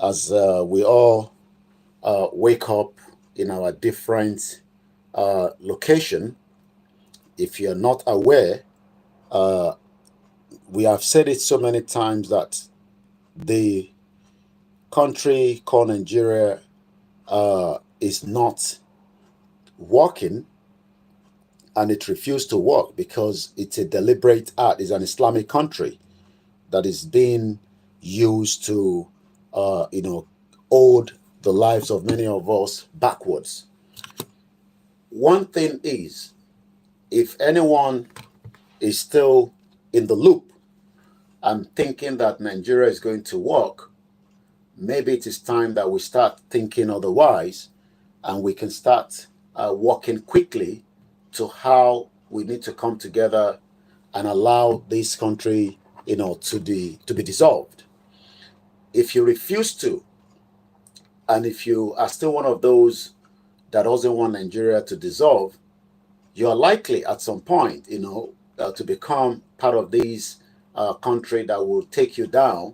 as we all wake up in our different location. If you're not aware, uh, we have said it so many times that the country called Nigeria is not working, and it refused to work because it's a deliberate act. It's an Islamic country that is being used to, hold the lives of many of us backwards. One thing is, if anyone is still in the loop and thinking that Nigeria is going to work, maybe it is time that we start thinking otherwise, and we can start working quickly to how we need to come together and allow this country, to be dissolved. If you refuse to, and if you are still one of those that doesn't want Nigeria to dissolve, you are likely at some point, to become part of this country that will take you down.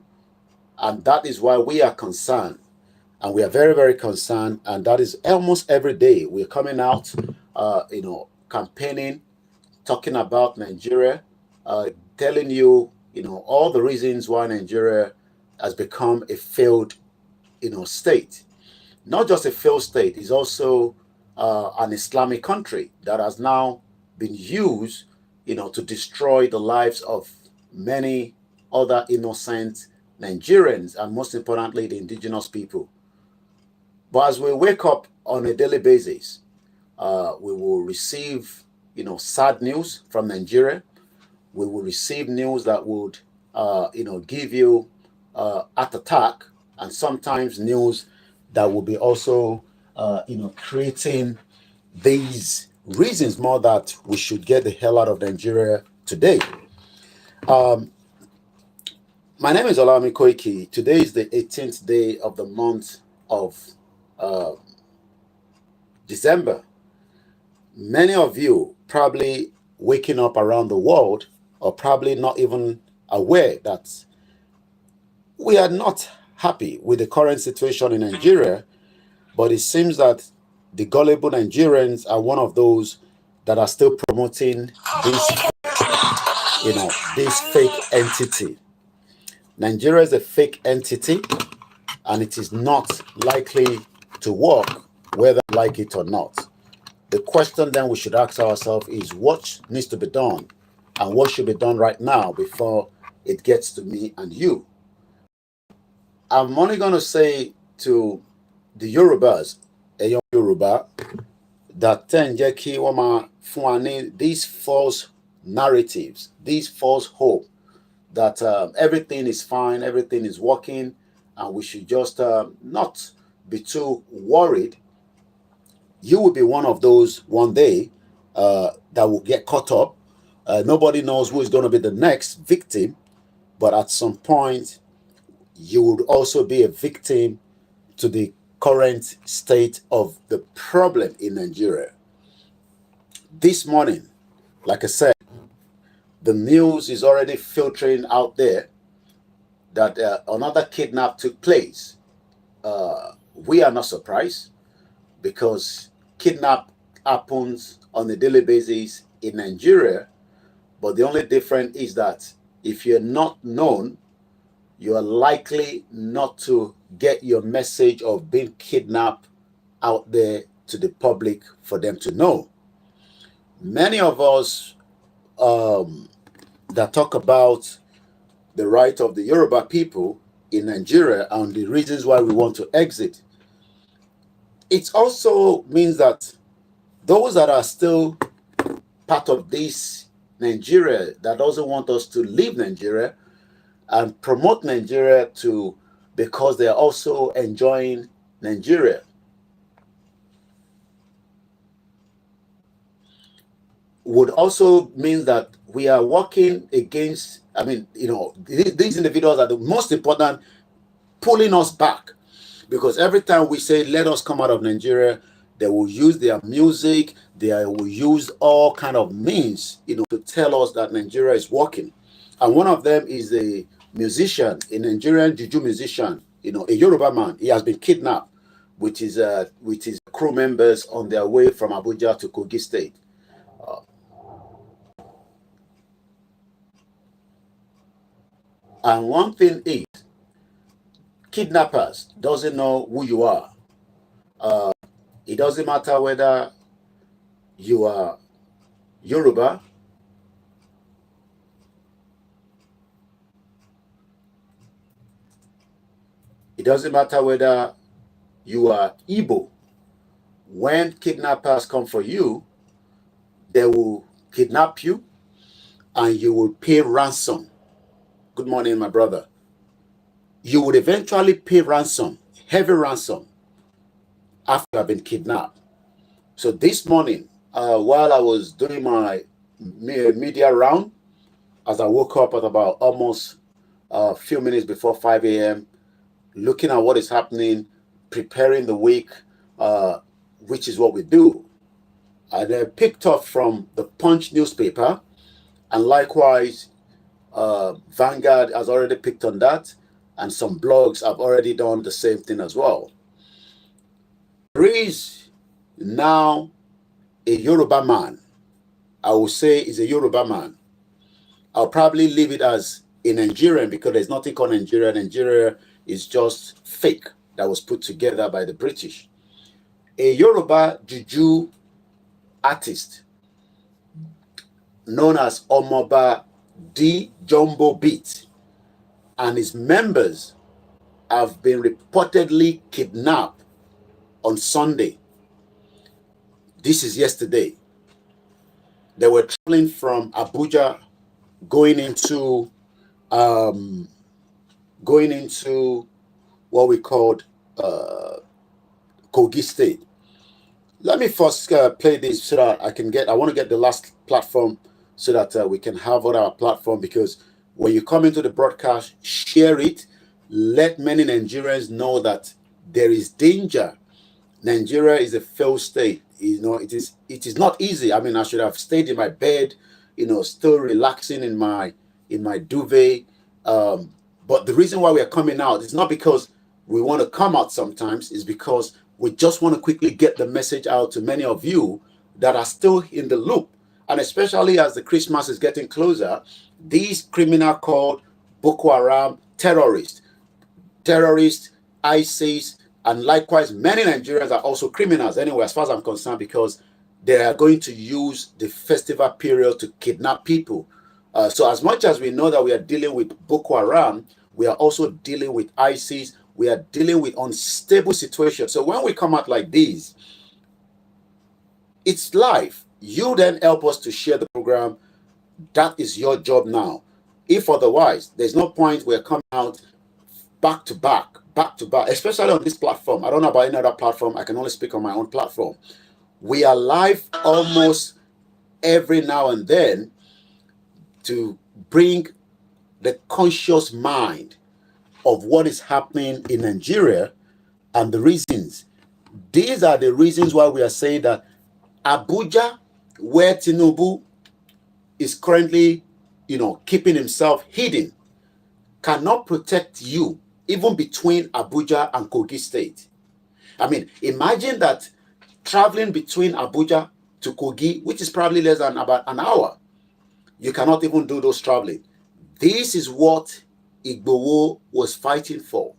And that is why we are concerned. And we are very, very concerned. And that is almost every day we're coming out, campaigning, talking about Nigeria, telling you, all the reasons why Nigeria has become a failed, state. Not just a failed state, it's also an Islamic country that has now been used, to destroy the lives of many other innocent Nigerians, and most importantly, the indigenous people. But as we wake up on a daily basis, we will receive, sad news from Nigeria. We will receive news that would, give you heart attack, and sometimes news that will be also, creating these reasons more that we should get the hell out of Nigeria today. Um, my name is Olami Koiki. Today is the 18th day of the month of uh, December. Many of you probably waking up around the world are probably not even aware that we are not happy with the current situation in Nigeria, but it seems that the gullible Nigerians are one of those that are still promoting this, this fake entity. Nigeria is a fake entity, and it is not likely to work whether we like it or not. The question then we should ask ourselves is what needs to be done, and what should be done right now before it gets to me and you. I'm only going to say to the Yorubas, a young Yoruba, that ten jẹ́ kí wọ́n máa fún wa ní these false narratives, these false hope that everything is fine, everything is working, and we should just not be too worried. You will be one of those one day that will get caught up. Nobody knows who is going to be the next victim, but at some point, you would also be a victim to the current state of the problem in Nigeria. This morning, like I said, the news is already filtering out there that another kidnap took place. We are not surprised because kidnap happens on a daily basis in Nigeria, but the only difference is that if you're not known, you are likely not to get your message of being kidnapped out there to the public for them to know. Many of us that talk about the right of the Yoruba people in Nigeria and the reasons why we want to exit, it also means that those that are still part of this Nigeria that doesn't want us to leave Nigeria and promote Nigeria to because they are also enjoying Nigeria would also mean that we are working against, these individuals are the most important, pulling us back. Because every time we say, let us come out of Nigeria, they will use their music, they will use all kind of means, to tell us that Nigeria is working. And one of them is a musician, a Nigerian Juju musician, a Yoruba man. He has been kidnapped with his crew members on their way from Abuja to Kogi State. And one thing is, kidnappers doesn't know who you are. It doesn't matter whether you are Yoruba, it doesn't matter whether you are Igbo. When kidnappers come for you, they will kidnap you and you will pay ransom. Good morning, my brother. You would eventually pay ransom, heavy ransom, after you have been kidnapped. So this morning, while I was doing my media round, as I woke up at about almost a few minutes before 5 a.m., looking at what is happening, preparing the week, which is what we do. I then picked up from the Punch newspaper, and likewise, Vanguard has already picked on that, and some blogs have already done the same thing as well. There is now a Yoruba man. I will say is a Yoruba man. I'll probably leave it as a Nigerian because there's nothing called Nigeria. Nigeria is just fake that was put together by the British. A Yoruba Juju artist known as Omoba De Jombo Beats and his members have been reportedly kidnapped on Sunday. This is yesterday. They were traveling from Abuja going into what we called Kogi State. Let me first play this so that I want to get the last platform so that we can have on our platform, because when you come into the broadcast, share it. Let many Nigerians know that there is danger. Nigeria is a failed state. It is not easy. I mean, I should have stayed in my bed, still relaxing in my duvet. But the reason why we are coming out is not because we want to come out sometimes, it's because we just want to quickly get the message out to many of you that are still in the loop. And especially as the Christmas is getting closer, these criminal called Boko Haram terrorists, ISIS, and likewise, many Nigerians are also criminals anyway, as far as I'm concerned, because they are going to use the festival period to kidnap people. So as much as we know that we are dealing with Boko Haram, we are also dealing with ISIS. We are dealing with unstable situations. So when we come out like this, it's live. You then help us to share the program. That is your job now. If otherwise, there's no point we're coming out back to back, especially on this platform. I don't know about any other platform. I can only speak on my own platform. We are live almost every now and then to bring the conscious mind of what is happening in Nigeria and the reasons. These are the reasons why we are saying that Abuja, where Tinubu is currently, keeping himself hidden, cannot protect you even between Abuja and Kogi State. I mean, imagine that traveling between Abuja to Kogi, which is probably less than about an hour, you cannot even do those traveling. This is what Igboho was fighting for.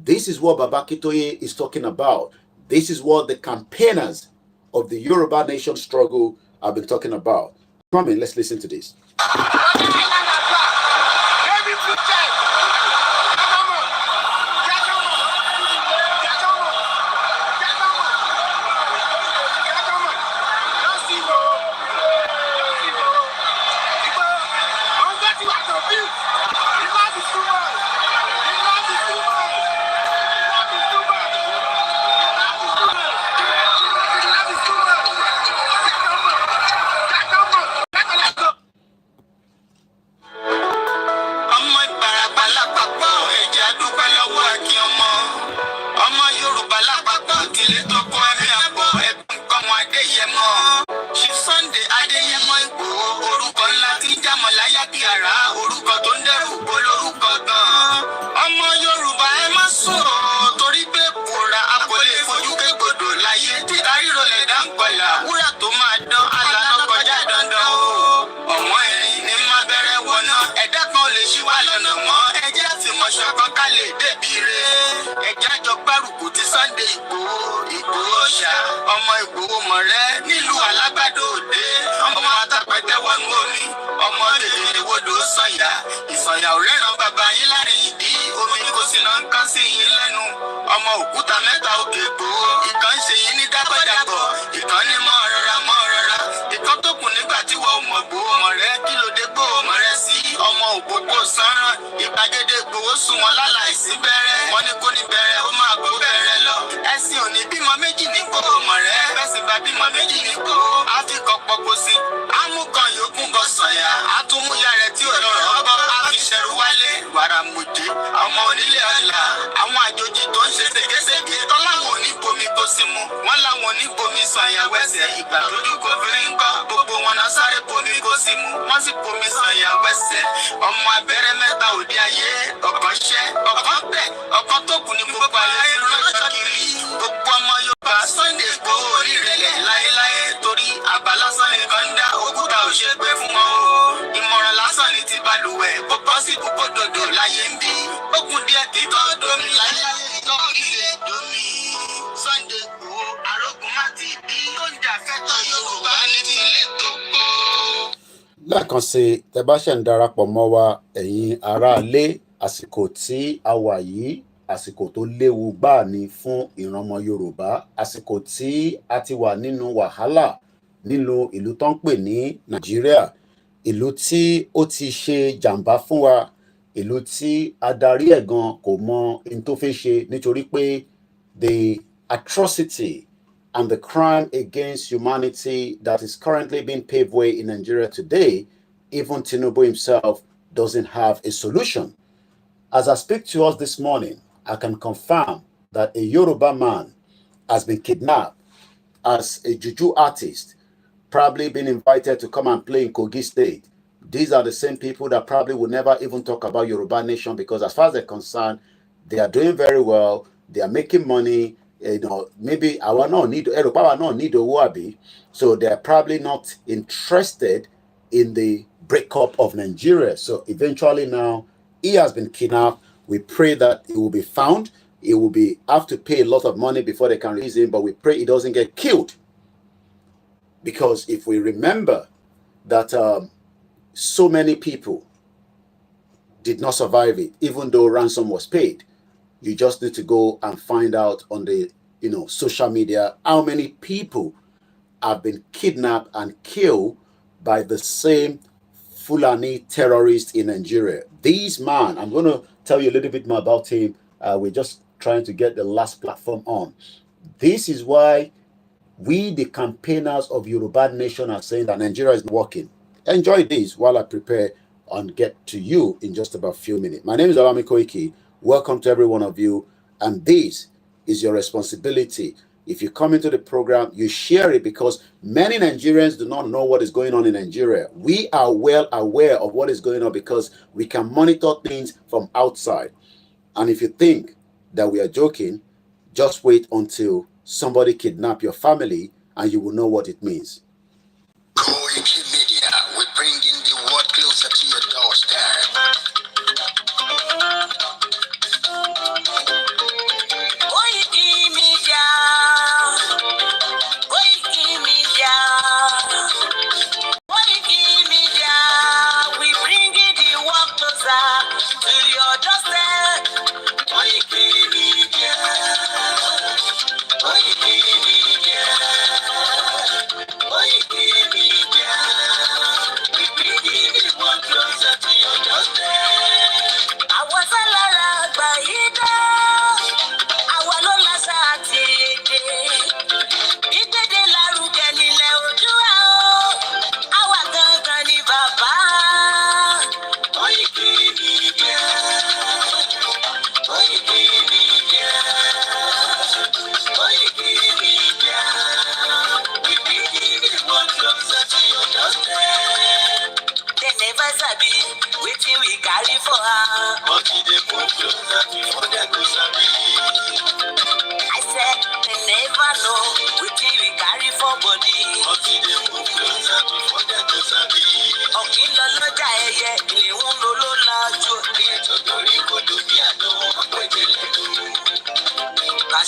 This is what Babakitoye is talking about. This is what the campaigners of the Yoruba nation struggle have been talking about. Come in, let's listen to this. ṣọ̀kan ká lè débi re. Ẹ̀já jọ gbárùkù ti Sunday Ìgbòho ṣá. Ọmọ Ìgbòho mọ̀rẹ́ nílùú Alágbàdo Òde. Ọmọ Atapẹ̀tẹ̀ wọnú omi. Ọmọ Dèdè wodò Sànyà. Ìsànyà ò rẹ́ràn bàbá yín láàrin ìdí. Omi kò sí náà ń kán sí yín lẹ́nu. Ọmọ òkúta mẹ́ta òkè Ìgbòho. Ìkan ń ṣe yín ní dágbàdàgbọ̀. Ìkan ní mọ́ rọra mọ́ rọra. Ìkan tó kù nígbà tí wọ́n mọ̀ Ìgbòho mọ̀rẹ́. Kí ló dé Ìgbòho mọ̀rẹ́ sí? Ọmọ òpópó sánrán. Ìpàgédé Ìgbòho sùn wọn láláìsí bẹ̀rẹ̀. Wọ́n ní kó ní bẹ̀rẹ̀ ó máa gbó bẹ̀rẹ̀ lọ. Ẹ̀sìn òní bímọ méjì ní Ìgbòho mọ̀rẹ́. Bẹ́sìn bá bímọ méjì ní Ìgbòho. Á fi kan pọ̀pọ̀ sí. Amúkan yòókù bọ̀ Sànyà. Àtúmúyà rẹ̀ tí ò lọ́rọ̀ ọgbọ́. Á fi ṣẹ̀rù wálé. Wàrà mùjé. Ọmọ onílé ọ̀la. Àwọn àjòjì tó ń ṣe ségesège. Tọ́láwọn ò ní bomi tó sí mu. Wọ́n láwọn ò ní bomi Sànyà wẹ́sẹ̀. Ìgbà lójú kò fi ń gbọ́. Gbogbo wọn náà sáré bomi kó sí mu. Wọ́n sì bomi Sànyà wẹ́sẹ̀. Ọmọ abẹ́rẹ́ mẹ́ta òde ayé. Ọ̀kan ṣẹ́, ọ̀kan tẹ̀, ọ̀kan tó kù ní gbogbo ayé lọ́jọ́ kiri. Gbogbo ọmọ Yorùbá Sunday Ìgbòho onírẹ̀lẹ̀ láéláé. Torí àbá lásán nìkan ń dá òkúta ò ṣe gbé fún wọn o. Ìmọ̀ràn lásán ni ti balùwẹ̀. Bó bọ́ sí púpọ̀ dòdò láyé ń bí. Ó kún díẹ̀ kí tó domi láéláé tó ilé domi. Sunday Ìgbòho arógun má ti bí. Tó ń jà fẹ́tọ̀ Yorùbá ní ti ilé tó kó. Lẹ́ẹ̀kan sí tẹ́ bá ṣe ń darapọ̀ mọ́ wa ẹ̀yin aráalé, àsìkò tí a wà yìí àsìkò tó léwu gbáà ni fún ìran ọmọ Yorùbá, àsìkò tí a ti wà nínú wàhálà nínú ìlú tó ń pè ní Nàìjíríà, ìlú tí ó ti ṣe jàǹbá fún wa, ìlú tí adarí ẹ̀ gan kò mọ ohun tó fẹ́ ṣe nítorí pé the atrocity and the crime against humanity that is currently being paved way in Nigeria today, even Tinubu himself doesn't have a solution. As I speak to us this morning, I can confirm that a Yoruba man has been kidnapped as a Juju artist, probably been invited to come and play in Kogi State. These are the same people that probably will never even talk about Yoruba nation because as far as they're concerned, they are doing very well, they are making money, maybe our no need Owabi, so they're probably not interested in the breakup of Nigeria. So eventually now he has been kidnapped. We pray that he will be found. He will have to pay a lot of money before they can release him, but we pray he doesn't get killed. Because if we remember that so many people did not survive it, even though ransom was paid, you just need to go and find out on the social media how many people have been kidnapped and killed by the same Fulani terrorists in Nigeria. This man, I'm going to tell you a little bit more about him. We're just trying to get the last platform on. This is why we, the campaigners of Yoruba Nation, are saying that Nigeria is working. Enjoy this while I prepare and get to you in just about a few minutes. My name is Alami Koiki. Welcome to every one of you. And this is your responsibility. If you come into the program, you share it because many Nigerians do not know what is going on in Nigeria. We are well aware of what is going on because we can monitor things from outside. And if you think that we are joking, just wait until somebody kidnap your family and you will know what it means. Koiki Media, we're bringing the world closer to your doorstep.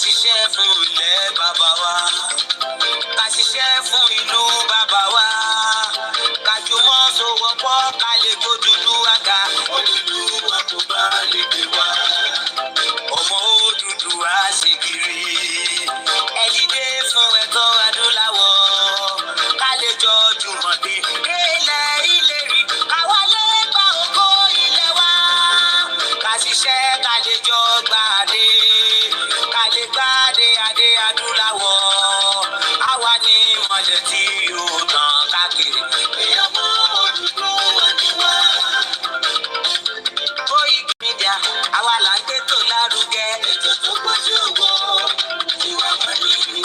ṣiṣẹ́ fún ilẹ̀ bàbá wa. Ká ṣiṣẹ́ fún ìlú bàbá wa. Ká jùmọ̀ sowọ́pọ̀ ká lè gbódùlú àga. Odùduwà kò bá lè gbé wa. Ọmọ Odùduwà ṣe kiri. Ẹ dìde fún ẹ̀tọ́ adúláwọ̀. Ká lè jọ jùmọ̀ dé. Ilẹ̀ ìlérí ká wálé gba ògo ilẹ̀ wa. Ká ṣiṣẹ́ ká lè jọ gbàdé. Ká lè gbàdé adé adúláwọ̀. Àwa ni ìmọ̀lẹ̀ tí yóò tàn káàkiri. Ọmọ Odùduwà ni wá. Koiki Media, àwa là ń gbétò lárugẹ. Ètò tó gbójú owó tí wàá mọ̀ ní.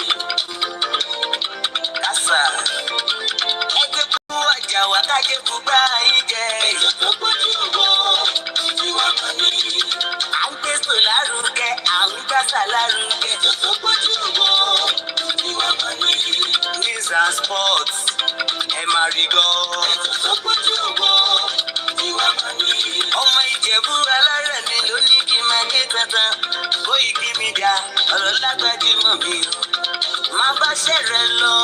Kásá, ẹgbẹ́ kú ọjà wá kájé kú gbá yín jẹ. Ètò tó gbójú owó tí wàá mọ̀ ní. À ń gbétò lárugẹ, à ń gbásà lárugẹ. Ètò tó gbójú owó tí wàá mọ̀ ní. News and sports, ẹ máa rí gbọ́. Ètò tó gbójú owó tí wàá mọ̀ ní. Ọmọ Ìjẹ̀bú alárẹ̀ mi ló ní kí n máa ké tantan. Koiki Media, ọ̀rọ̀ lágbájú mọ̀ mi o. Má bá ṣẹ̀rẹ̀ lọ.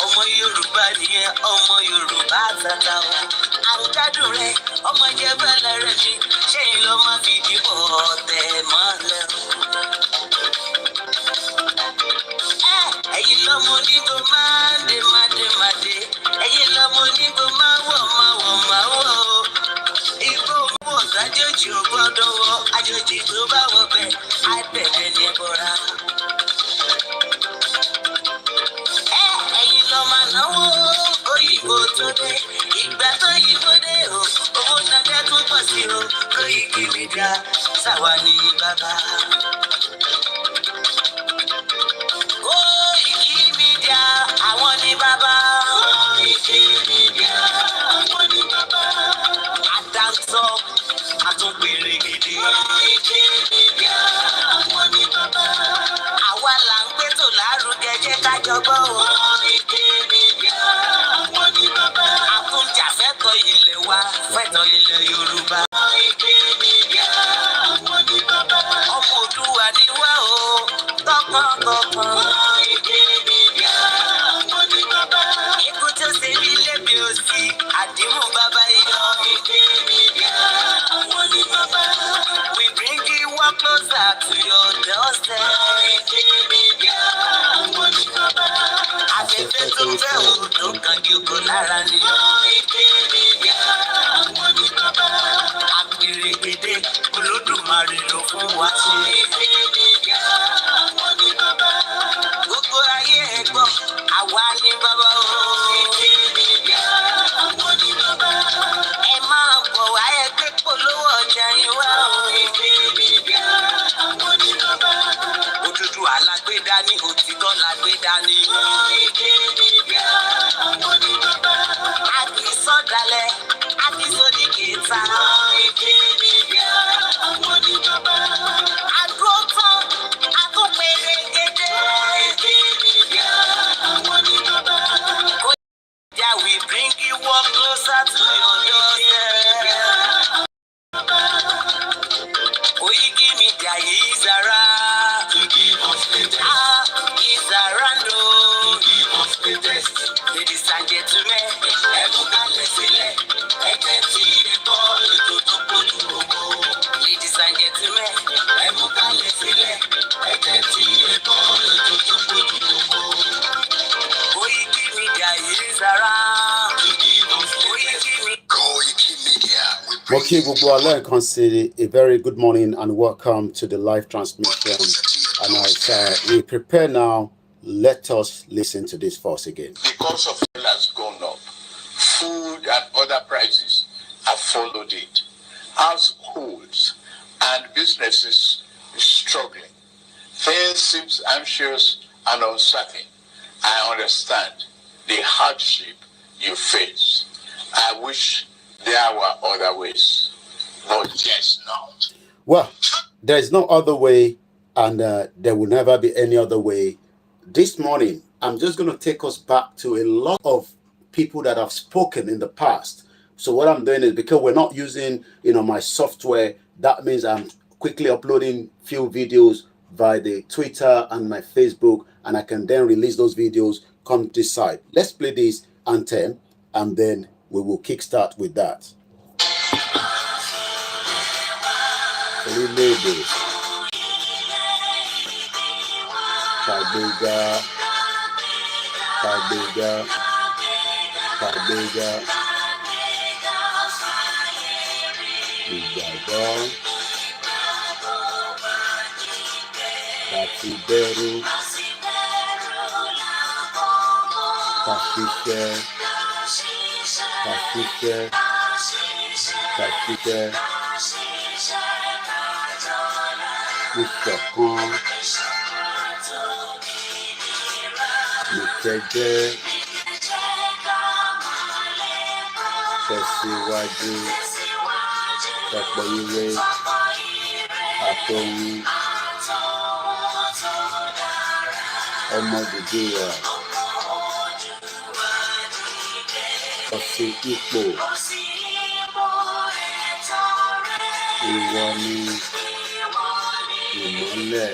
Ọmọ Yorùbá nìyẹn, ọmọ Yorùbá tata o. Àwùjádùn rẹ̀, ọmọ Ìjẹ̀bú alárẹ̀ mi, ṣé ìlọ máa fi dìbò ọ̀tẹ̀ mọ́lẹ̀ o. Ẹ̀yin lọ́mọ onígbò máa ń dé máa dé máa dé. Ẹ̀yin lọ́mọ onígbò máa wọ̀ máa wọ̀ máa wọ̀ o. Igbó mú àjòjì ò gbọ́dọ̀ wọ. Àjòjì tó bá wọ bẹ̀ á bẹ̀rẹ̀ ní ẹ̀bọ̀ra. Ẹ̀yin lọ máa náwó òyìnbó tó dé. Ìgbà tó yìnbó dé o, owó nàdẹ́ tún pọ̀ sí o. Koiki Media, ṣàwa ní bàbá. Koiki Media, àwọn ní bàbá. Koiki Media, àwọn ní bàbá. Àdáńtọ́, àtúnpèrè gidi. Koiki Media, àwọn ní bàbá. Àwa là ń gbétò lárugẹ jẹ́ ká jọgbọ́ o. Koiki Media, àwọn ní bàbá. Àtúnjà fẹ́tọ̀ ilẹ̀ wa, fẹ́tọ̀ ilẹ̀ Yorùbá. Koiki Media, àwọn ní bàbá. Ọmọ Oòduà ni wá o, tọkàntọkàn. Koiki Media, àwọn ní bàbá. Ikú tó ṣe bí lébi òsì, àdìmú bàbá iyọ̀. Koiki Media, àwọn ní bàbá. We bring you one closer to your doorstep. Koiki Media, àwọn ní bàbá. Afẹ́fẹ́ tó fẹ́ o tó kàn jòkó lára ni. Koiki Media, àwọn ní bàbá. Àpèrègèdè Olódùmarè ló fún wa ṣe. Koiki Media, àwọn ní bàbá. Gbogbo ayé ẹ gbọ́, àwa ní bàbá o. Koiki Media, àwọn ní bàbá. Ẹ máa bọ̀ wá ẹgbẹ́ polówó ọjà yín wá o. Koiki Media, àwọn ní bàbá. Odùduwà lágbèdá ní òtítọ́ lágbèdá ní. Koiki Media, àwọn ní bàbá. A kì í sọ̀dálẹ̀, a kì í sódì kìíta. Koiki Media, àwọn ní bàbá. Àdúró tán, àtúnpèrè gèdè. Koiki Media, àwọn ní bàbá. Yeah, we bring you one closer to your doorstep. Koiki Media is around to give us the test. Is around to give us the test. Ladies and gentlemen, ẹ mú kalẹ̀ sílẹ̀, ẹgbẹ́ tí ètò ètò tó gbójú gbogbo. Ladies and gentlemen, ẹ mú kalẹ̀ sílẹ̀, ẹgbẹ́ tí ètò ètò tó gbójú gbogbo. Koiki Media is around to give us the test. Koiki Media, we Mo bring kí gbogbo alẹ́ kan sí a very good morning and welcome to the live transmission. And as we prepare now, let us listen to this first again. The cost of fuel has gone up. Food and other prices have followed it. Households and businesses is struggling. Things seem anxious and uncertain. I understand the hardship you face. I wish there were other ways, but there's not. Well, there is no other way, and there will never be any other way. This morning, I'm just going to take us back to a lot of people that have spoken in the past. So what I'm doing is, because we're not using, my software, that means I'm quickly uploading few videos, via the Twitter and my Facebook, and I can then release those videos. Come this side. Let's play this anthem, and then we will kickstart with that. Pagbiga, Pagbiga, Pagbiga, Ìgbàgbọ́, Kàtìbẹ̀rù, Kàṣiṣẹ́, Kàṣiṣẹ́, Kàṣiṣẹ́, Ìṣọ̀kan, Ìkẹjẹ́, Tẹ̀síwájú, Ọ̀pọ̀ ire, Àtọ̀hún, Ọmọ Nàìjíríà, ọ̀sìn ipò, ìwọ ni ìmọ́lẹ̀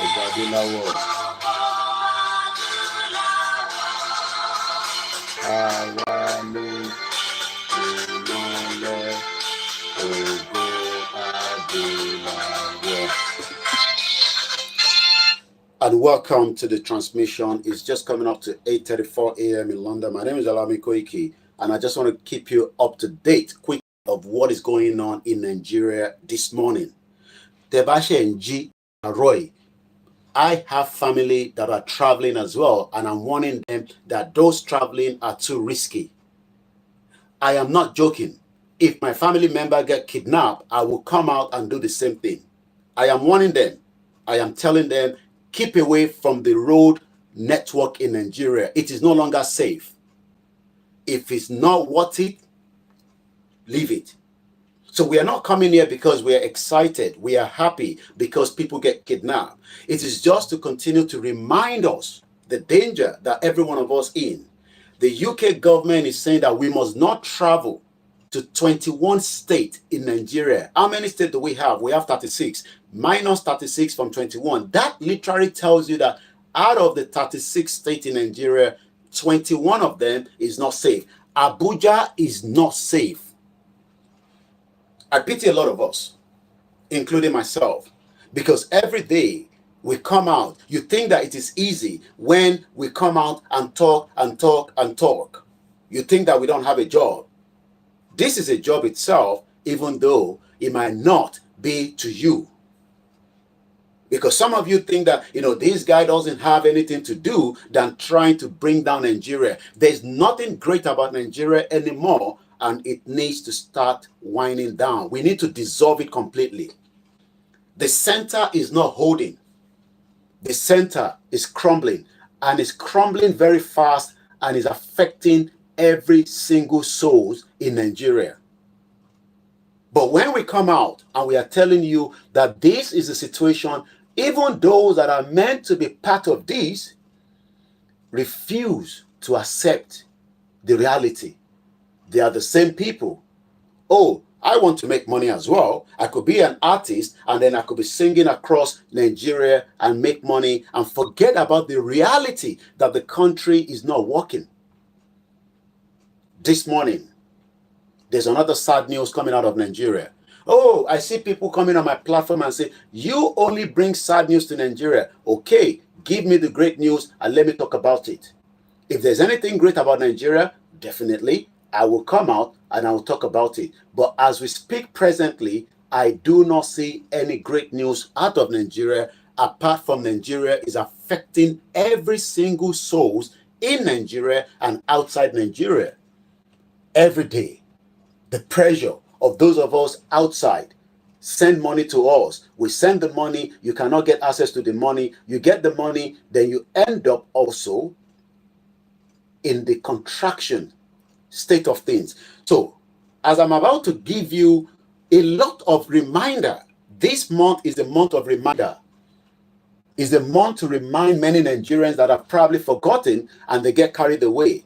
ọba adúláwọ̀. Àwa ni ìmọ́lẹ̀ ògo adúláwọ̀. And welcome to the transmission. It's just coming up to 8:34 a.m. in London. My name is Alami Koiki, and I just want to keep you up to date quick of what is going on in Nigeria this morning. Tebashe and G. Roy, I have family that are traveling as well, and I'm warning them that those traveling are too risky. I am not joking. If my family member get kidnapped, I will come out and do the same thing. I am warning them. I am telling them, keep away from the road network in Nigeria. It is no longer safe. If it's not worth it, leave it. So we are not coming here because we are excited. We are happy because people get kidnapped. It is just to continue to remind us the danger that every one of us in. The UK government is saying that we must not travel to 21 states in Nigeria. How many states do we have? We have 36. Minus 36 from 21. That literally tells you that out of the 36 states in Nigeria, 21 of them is not safe. Abuja is not safe. I pity a lot of us, including myself, because every day we come out, you think that it is easy when we come out and talk and talk and talk. You think that we don't have a job. This is a job itself, even though it might not be to you. Because some of you think that, this guy doesn't have anything to do than trying to bring down Nigeria. There's nothing great about Nigeria anymore, and it needs to start winding down. We need to dissolve it completely. The center is not holding. The center is crumbling, and it's crumbling very fast, and is affecting every single soul in Nigeria. But when we come out and we are telling you that this is the situation, even those that are meant to be part of this refuse to accept the reality. They are the same people. Oh, I want to make money as well. I could be an artist and then I could be singing across Nigeria and make money and forget about the reality that the country is not working. This morning, there's another sad news coming out of Nigeria. Oh, I see people coming on my platform and say, you only bring sad news to Nigeria. Okay, give me the great news and let me talk about it. If there's anything great about Nigeria, definitely, I will come out and I will talk about it. But as we speak presently, I do not see any great news out of Nigeria, apart from Nigeria is affecting every single soul in Nigeria and outside Nigeria. Every day, the pressure of those of us outside send money to us. We send the money, you cannot get access to the money. You get the money, then you end up also in the contraction state of things. So, as I'm about to give you a lot of reminder, this month is a month of reminder. It's a month to remind many Nigerians that have probably forgotten and they get carried away.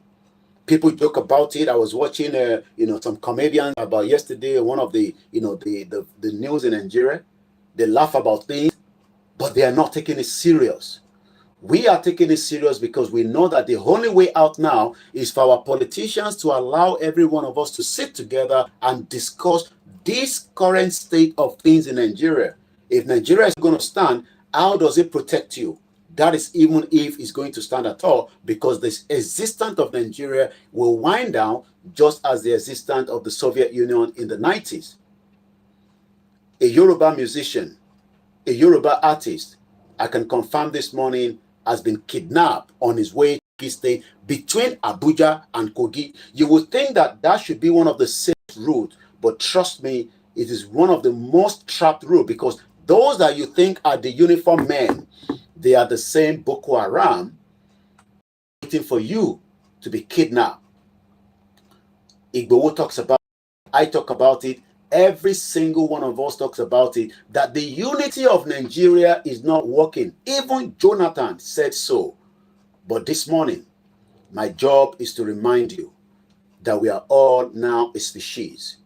People joke about it. I was watching, some comedians about yesterday. One of the, the news in Nigeria. They laugh about things. but they are not taking it serious. We are taking it serious because we know that the only way out now is for our politicians to allow every one of us to sit together and discuss this current state of things in Nigeria. If Nigeria is going to stand, how does it protect you? That is even if it's going to stand at all, because the existence of Nigeria will wind down just as the existence of the Soviet Union in the 90s. A Yoruba musician, a Yoruba artist, I can confirm this morning, has been kidnapped on his way to Kogi State between Abuja and Kogi. You would think that that should be one of the safest routes, but trust me, it is one of the most trapped routes, because those that you think are the uniformed men, they are the same Boko Haram waiting for you to be kidnapped. Igboho talks about it, I talk about it, every single one of us talks about it, that the unity of Nigeria is not working. Even Jonathan said so. But this morning, my job is to remind you that we are all now a species.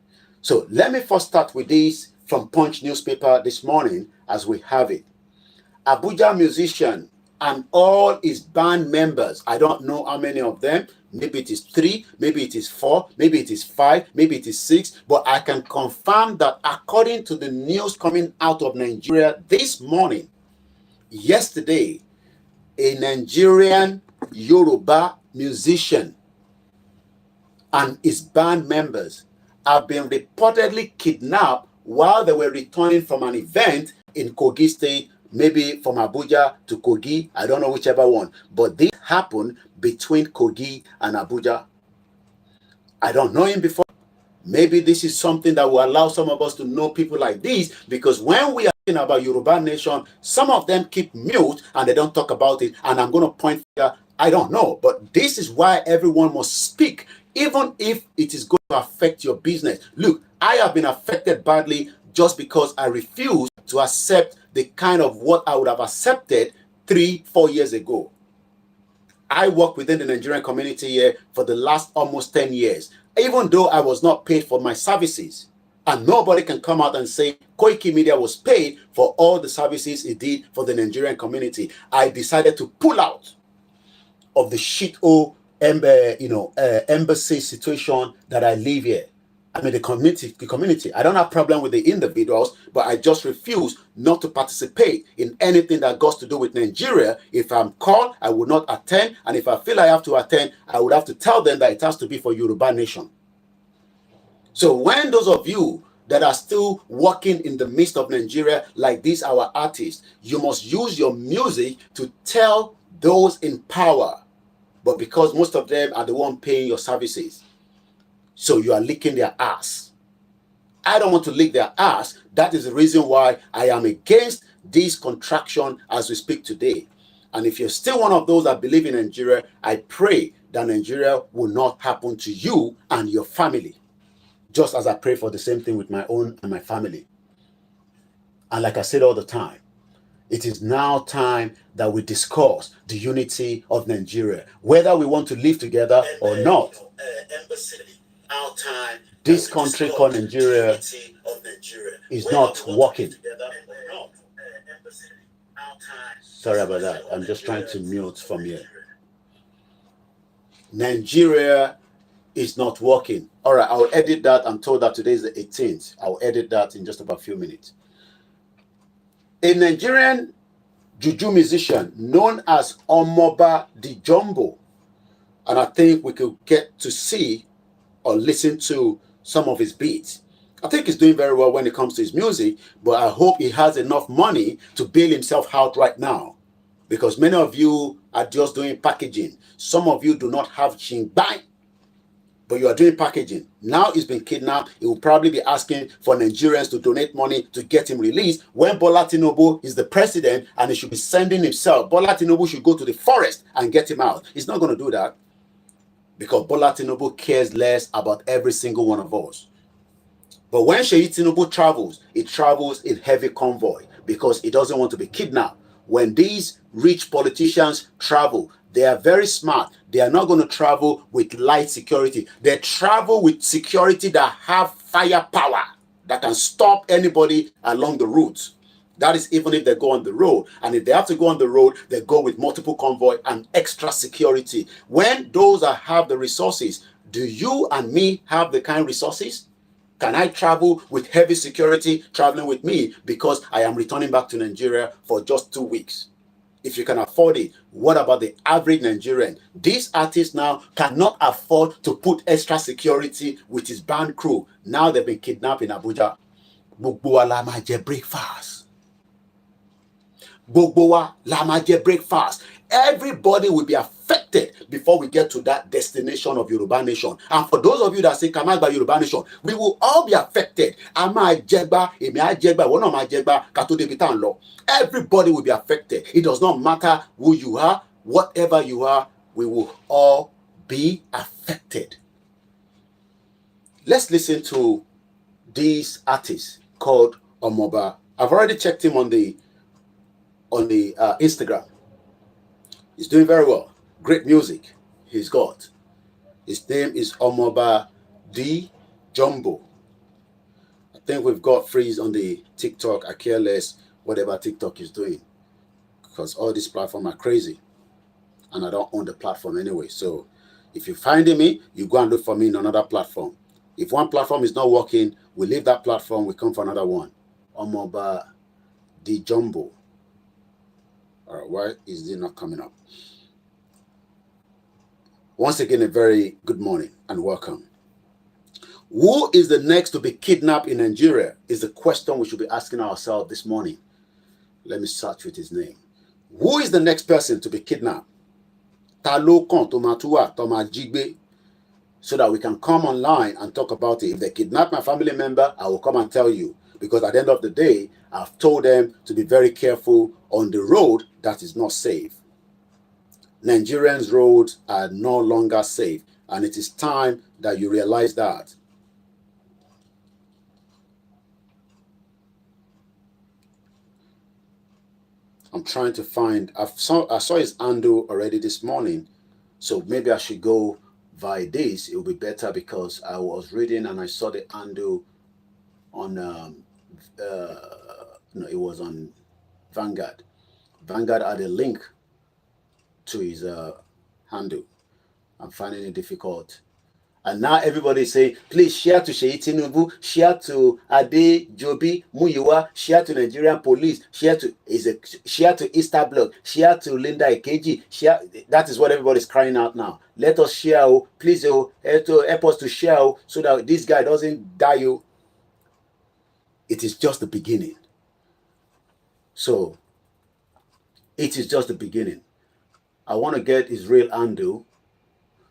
So let me first start with this from Punch newspaper this morning as we have it. Abuja musician and all his band members, I don't know how many of them, maybe it is 3, maybe it is 4, maybe it is 5, maybe it is 6, but I can confirm that according to the news coming out of Nigeria this morning, yesterday, a Nigerian Yoruba musician and his band members have been reportedly kidnapped while they were returning from an event in Kogi State, maybe from Abuja to Kogi, I don't know whichever one, but this happened between Kogi and Abuja. I don't know him before. Maybe this is something that will allow some of us to know people like this, because when we are talking about Yoruba nation, some of them keep mute and they don't talk about it, and I'm going to point here, I don't know, but this is why everyone must speak, even if it is going to affect your business. Look, I have been affected badly just because I refuse to accept the kind of what I would have accepted 3-4 years ago. I work within the Nigerian community here for the last almost 10 years, even though I was not paid for my services. And nobody can come out and say Koiki Media was paid for all the services it did for the Nigerian community. I decided to pull out of the embassy situation that I live here. I mean, the community. I don't have problem with the individuals, but I just refuse not to participate in anything that goes to do with Nigeria. If I'm called, I will not attend. And if I feel I have to attend, I would have to tell them that it has to be for Yoruba nation. So when those of you that are still working in the midst of Nigeria, like these, our artists, you must use your music to tell those in power. But because most of them are the one paying your services, so you are licking their ass. I don't want to lick their ass. That is the reason why I am against this contraction as we speak today. And if you're still one of those that believe in Nigeria, I pray that Nigeria will not happen to you and your family, just as I pray for the same thing with my own and my family. And like I said all the time, it is now time that we discuss the unity of Nigeria, whether we want to live together or not. This country called Nigeria is not working. Sorry about that. I'm just trying to mute from here. Nigeria is not working. All right, I'll edit that. I'm told that today is the 18th. I'll edit that in just about a few minutes. A Nigerian Juju musician known as Omoba De Jombo, and I think we could get to see or listen to some of his beats. I think he's doing very well when it comes to his music, but I hope he has enough money to bail himself out right now, because many of you are just doing packaging. Some of you do not have shingbai, but you are doing packaging. Now he's been kidnapped. He will probably be asking for Nigerians to donate money to get him released, when Bola Tinubu is the president and he should be sending himself. Bola Tinubu should go to the forest and get him out. He's not going to do that, because Bola Tinubu cares less about every single one of us. But when Sheyi Tinubu travels, he travels in heavy convoy because he doesn't want to be kidnapped. When these rich politicians travel, they are very smart. They are not going to travel with light security. They travel with security that have firepower, that can stop anybody along the route. That is even if they go on the road. And if they have to go on the road, they go with multiple convoy and extra security. When those that have the resources, do you and me have the kind of resources? Can I travel with heavy security traveling with me because I am returning back to Nigeria for just 2 weeks? If you can afford it, what about the average Nigerian? These artists now cannot afford to put extra security with his band crew. Now they've been kidnapped in Abuja. Gbogbo wa la máa jẹ breakfast. Gbogbo wa la máa jẹ breakfast. Everybody will be affected before we get to that destination of Yoruba Nation. And for those of you that say, Kamagba Yoruba Nation, we will all be affected. Ama jegba, emi a jegba, wono ma jegba, kato debi tan lo. Everybody will be affected. It does not matter who you are, whatever you are, we will all be affected. Let's listen to this artist called Omoba. I've already checked him on the Instagram. He's doing very well. Great music he's got. His name is Omoba De Jombo. I think we've got freeze on the TikTok. I care less whatever TikTok is doing, because all these platforms are crazy and I don't own the platform anyway. So if you're finding me, you go and look for me in another platform. If one platform is not working, we leave that platform, we come for another one. Omoba De Jombo. All right, why is it not coming up? Once again, a very good morning and welcome. Who is the next to be kidnapped in Nigeria is the question we should be asking ourselves this morning. Let me search with his name. Who is the next person to be kidnapped? Talo kon tomatua tomajigbe, so that we can come online and talk about it. If they kidnap my family member, I will come and tell you. Because at the end of the day, I've told them to be very careful on the road that is not safe. Nigerians' roads are no longer safe, and it is time that you realize that. I'm trying to find, I saw his handle already this morning, so maybe I should go via this. It will be better because I was reading and I saw the handle on, no, it was on Vanguard. Vanguard had a link to his handle. I'm finding it difficult. And now everybody say, please share to Sheyi Tinubu, share to Ade Jobi Muyiwa, share to Nigerian Police, share to Easter Block, share to Linda Ikeji, share. That is what everybody's crying out now. Let us share, oh, please, oh, help us to share, oh, so that this guy doesn't die. Oh. It is just the beginning. So, it is just the beginning. I want to get his real handle.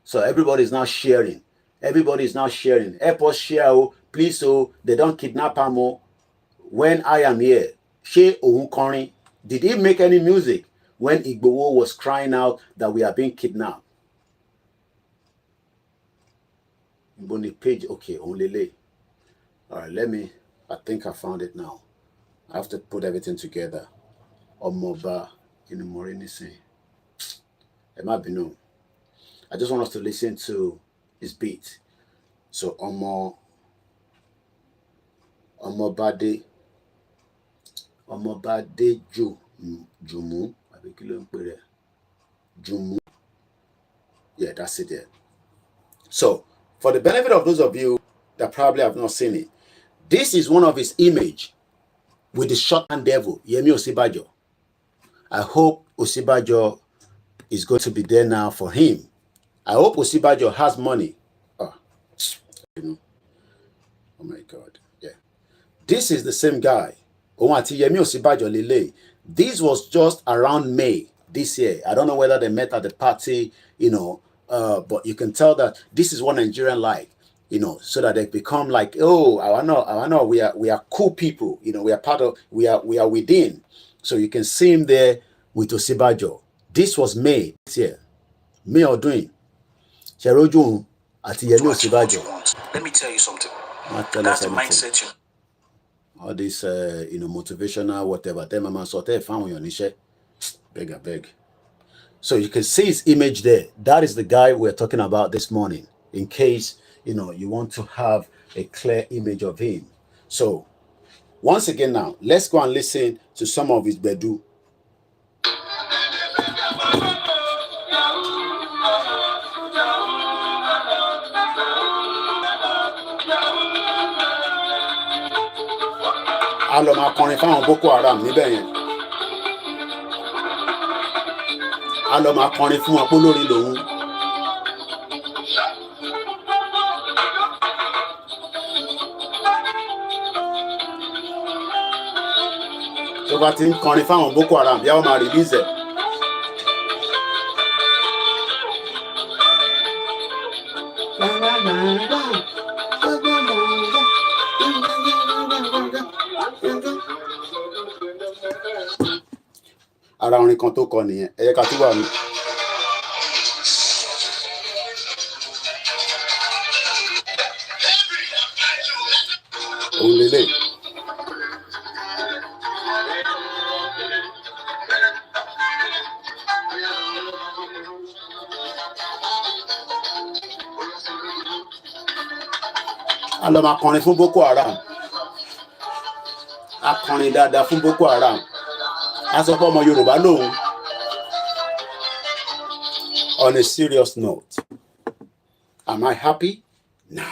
So everybody is now sharing. Everybody is now sharing. Help us share, oh, please, so they don't kidnap him. When I am here, She Ohunkorin, did he make any music when Igboho was crying out that we are being kidnapped? Bonnie page, okay, only. All right, I think I found it now. I have to put everything together. Omoba in the Morinisi. It might be known. I just want us to listen to his beat. So Omoba De Jumu. Jumu. Yeah, that's it there. So, for the benefit of those of you that probably have not seen it, this is one of his image with the shotgun devil, Yemi Osibajo. I hope Osibajo is going to be there now for him. I hope Osibajo has money. Oh, oh my God. Yeah. This is the same guy. Yemi Osibajo Lele. This was just around May this year. I don't know whether they met at the party, but you can tell that this is what Nigerian like, so that they become like, oh, I know, we are cool people, we are part of, we are within. So you can see him there with Osibajo. This was May this year. May or doing. Sheroju ati Yemi Osibajo. Let me tell you something. That's the mindset. All this, motivational, whatever. Beg. So you can see his image there. That is the guy we're talking about this morning. In case, you want to have a clear image of him. So Once again now, let's go and listen to some of his bedu. A lọ máa kọrin fáwọn Boko Haram níbẹ̀ yẹn. A lọ máa kọrin fún wọn pé lórí lòun. Tó bá ti ń kọrin fáwọn Boko Haram bí wọ́n máa release ẹ̀. Ara orin kan tó kọ nìyẹn, ẹ yẹ ká tún wà mí. Òun lélẹ̀. A lọ máa kọrin fún Boko Haram. A kọrin dáadáa fún Boko Haram. A sọ pé ọmọ Yorùbá lòun. On a serious note, am I happy? Nah.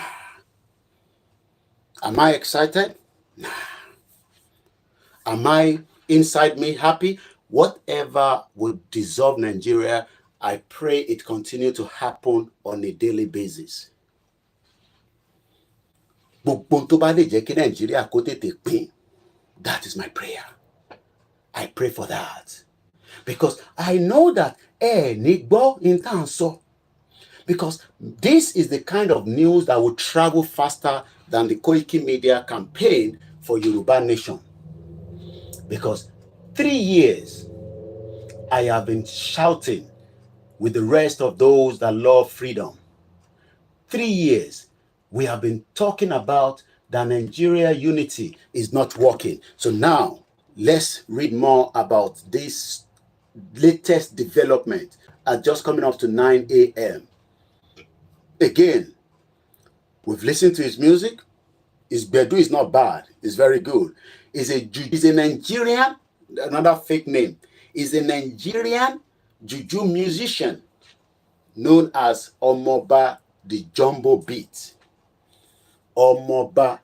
Am I excited? Nah. Am I inside me happy? Whatever would dissolve Nigeria, I pray it continue to happen on a daily basis. Gbogbo tó bá lè jẹ́ kí Nàìjíríà kó tètè pín, that is my prayer. I pray for that. Because I know that ní gbọ́ in tá à ń sọ. Because this is the kind of news that will travel faster than the Koiki Media campaign for Yoruba Nation. Because 3 years, I have been shouting with the rest of those that love freedom. 3 years, we have been talking about that Nigeria unity is not working. So now, let's read more about this latest development just coming up to 9 a.m. Again, we've listened to his music. His bedu is not bad. It's very good. He's a Nigerian, another fake name. He's a Nigerian Juju musician known as Omoba De Jombo Beats. Omoba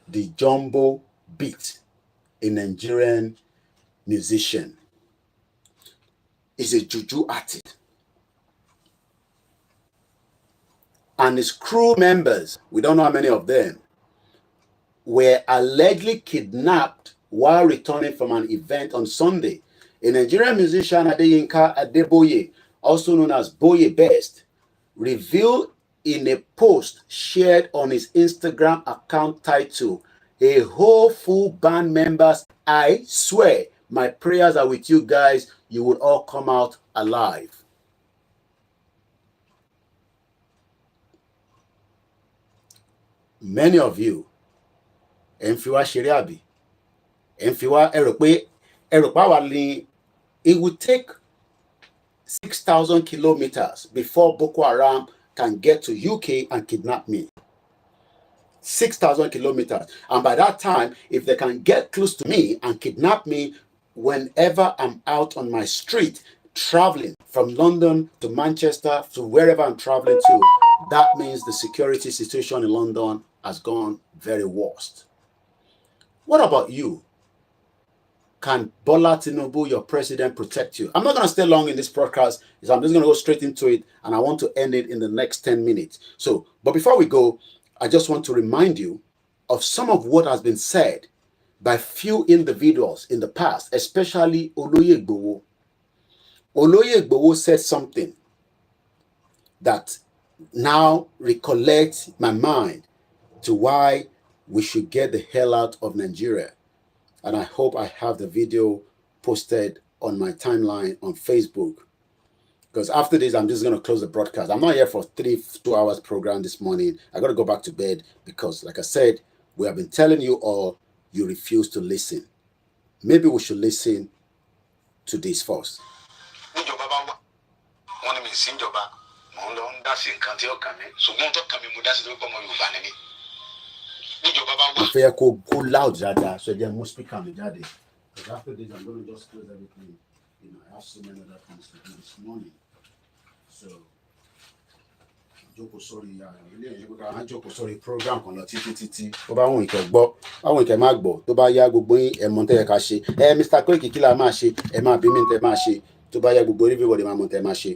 De Jombo Beats, a Nigerian musician. He's a Juju artist. And his crew members, we don't know how many of them, were allegedly kidnapped while returning from an event on Sunday. A Nigerian musician, Adeyinka Adeboye, also known as Boye Best, revealed in a post shared on his Instagram account titled, "A whole full band members, I swear, my prayers are with you guys, you will all come out alive." Many of you, Enfiwa Shiriabi, Enfiwa Eropa, it would take 6,000 kilometers before Boko Haram can get to UK and kidnap me. 6,000 kilometers. And by that time, if they can get close to me and kidnap me whenever I'm out on my street, traveling from London to Manchester to wherever I'm traveling to, that means the security situation in London has gone very worst. What about you? Can Bola Tinubu, your president, protect you? I'm not going to stay long in this broadcast, so I'm just going to go straight into it, and I want to end it in the next 10 minutes. So, but before we go, I just want to remind you of some of what has been said by few individuals in the past, especially Oloye Igboho. Oloye Igboho said something that now recollects my mind to why we should get the hell out of Nigeria. And I hope I have the video posted on my timeline on Facebook. Because after this, I'm just going to close the broadcast. I'm not here for 2 hours program this morning. I got to go back to bed because, like I said, we have been telling you all, you refuse to listen. Maybe we should listen to this first. mo fẹ́ kó loud dáadáa so jẹ́ mo speaker mi jáde. Because after this I'm going to just close everything. You know, I have so many other things to do this morning. So jókòó sórí jókòó sórí program kan lọ títí tó bá wọn ìkẹ́ gbọ́ báwọn ìkẹ́ máa gbọ́ tó bá yá gbogbo ẹ̀mọ́ tẹ́ ká ṣe Mr. Koiki kí la máa ṣe ẹ máa bí mi tẹ́ máa ṣe tó bá yá gbogbo everybody máa mọ̀ tẹ́ máa ṣe.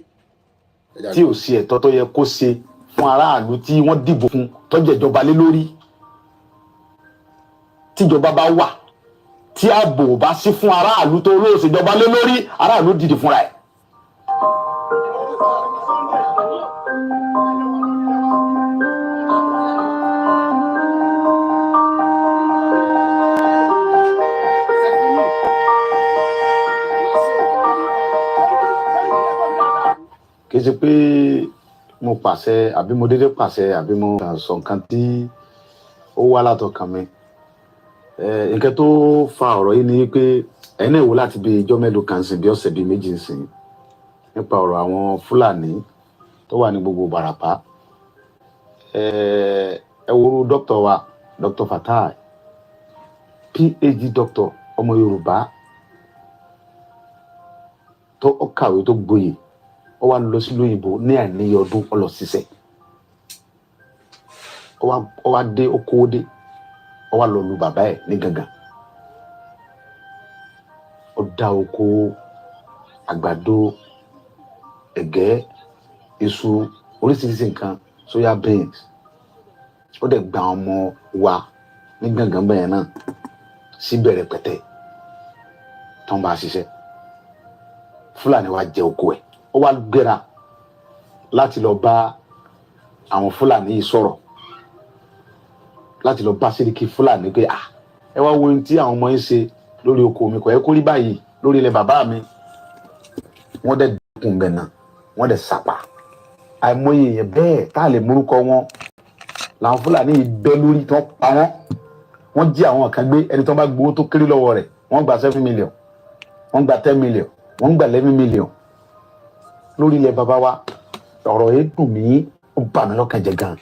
tí ò sí ẹ̀tọ́ tó yẹ kó ṣe fún aráàlú tí wọ́n dìbò fún tó jẹ́ ìjọba lé lórí tíjọba bá wà tí ààbò bá sí fún aráàlú tó lóòsè ìjọba lé lórí aráàlú dìde fúnra ẹ̀. kì í ṣe pé mo pàṣẹ àbí mo dédé pàṣẹ àbí mo sọ nǹkan tí ó wá látọkàn mi nǹkan tó fa ọ̀rọ̀ yìí ni pé ẹni ìwò láti bí ijọ́ mélòó kan sìn bí ọ̀sẹ̀ bíi méjì sìn nípa ọ̀rọ̀ àwọn Fúlàní tó wà ní gbogbo Ìbàràpá ẹ wo dókítà wa Dr. Fatai PhD doctor ọmọ Yorùbá tó kàwé tó gboyè ó wá lọ sí lóyìnbó ní àìníye ọdún ó lọ ṣiṣẹ́ ó wá dé okòó dé ó wá lọ lu bàbá ẹ̀ ní gangan ó dá oko àgbàdo ẹ̀gẹ́ iṣu oríṣiríṣi nǹkan soya beans ó dẹ̀ gba ọmọ wa ní gangan bẹ́ẹ̀ náà sí bẹ̀rẹ̀ pẹ̀tẹ́ tó ń bá a ṣiṣẹ́ Fúlàní wa jẹ oko ẹ̀ ó wá gbéra láti lọ bá àwọn Fúlàní yìí sọ̀rọ̀ láti lọ bá Sẹ́ríkì Fúlàní pé ẹ wá wo ohun tí àwọn ọmọ yín ṣe lórí oko mi kò yẹ kó rí báyìí lórí ilẹ̀ bàbá mi wọ́n dẹ̀ dùnkùn bẹ̀ náà wọ́n dẹ̀ sàpà àìmọye èèyàn bẹ́ẹ̀ tá a lè múrúkọ wọn làwọn Fúlàní yìí bẹ́ lórí tí wọ́n pa wọ́n jí àwọn kan gbé ẹni tí wọ́n bá gbowó tó kéré lọ́wọ́ rẹ̀ wọ́n gba 7 million wọ́n gba 10 million wọ́n gba 11 million lórí ilẹ̀ bàbá wa. Ọ̀rọ̀ yìí dùn mí ó bà mí lọ́kàn jẹ́ gan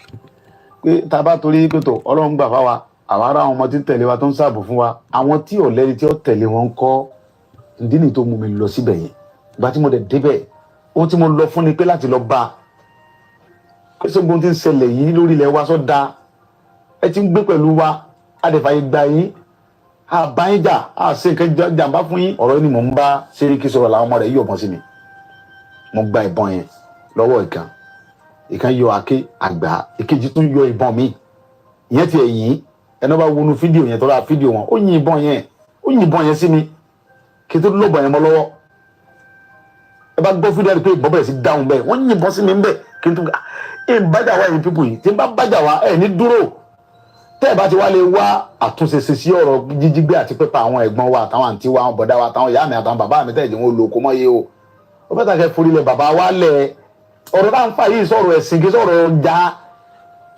pé tá a bá torí pé tó Ọlọ́run gbà fáwa àwa ará àwọn ọmọ tí ń tẹ̀lé wa tó ń ṣààbò fún wa àwọn tí ò lẹ́ni tí ó tẹ̀lé wọn kọ́ ìdí nìyí tó mú mi lọ síbẹ̀ yẹn ìgbà tí mo dẹ̀ débẹ̀ ohun tí mo lọ fún ni pé láti lọ bá pé sógun tí ń ṣẹlẹ̀ yìí lórí ilẹ̀ wa sọ da ẹ ti ń gbé pẹ̀lú wa adẹ̀fàyè gba yín àbáyín jà àṣe nǹkan jàǹbá fún yín. Ọ̀rọ̀ yìí ni mò ń bá Sẹ́ríkì sọ̀rọ̀ làwọn ọmọ rẹ̀ yí ọ̀bọ̀n sí mi mo gba ìbọn yẹn lọ́wọ́ ìkan yọ àké àgbà ìkejì tún yọ ìbọn mi ìyẹn ti ẹ̀yìn ẹni bá wọnú fídíò yẹn tó ra fídíò wọn ó yin ìbọn yẹn sí mi kí n tó lọ́bọ̀ yẹn mọ́ lọ́wọ́ ẹ bá gbọ́ fídíò pé ìbọn bẹ̀rẹ̀ sí dáhùn bẹ́ẹ̀ wọ́n yin ìbọn sí mi bẹ́ẹ̀ kí n tó bájà wá yìí pípù yìí tí n bá bájà wá ẹ̀ ní dúró tẹ́ ẹ bá ti wá lè wá àtúnṣe sí ọ̀rọ̀ jíjígbé àti pípa àwọn ẹ̀gbọ́n wa àtàwọn àǹtí wa àwọn bọ̀dá wa àtàwọn ìyá mi àtàwọn bàbá mi tẹ́ ẹ̀jẹ̀ wọn lò kó mọ́ yé o ó fẹ́ tàkẹ́ forílẹ̀ bàbá wa lẹ̀ ọ̀rọ̀ tá à ń fà yìí sọ̀rọ̀ ẹ̀sìn kí sọ̀rọ̀ ọjà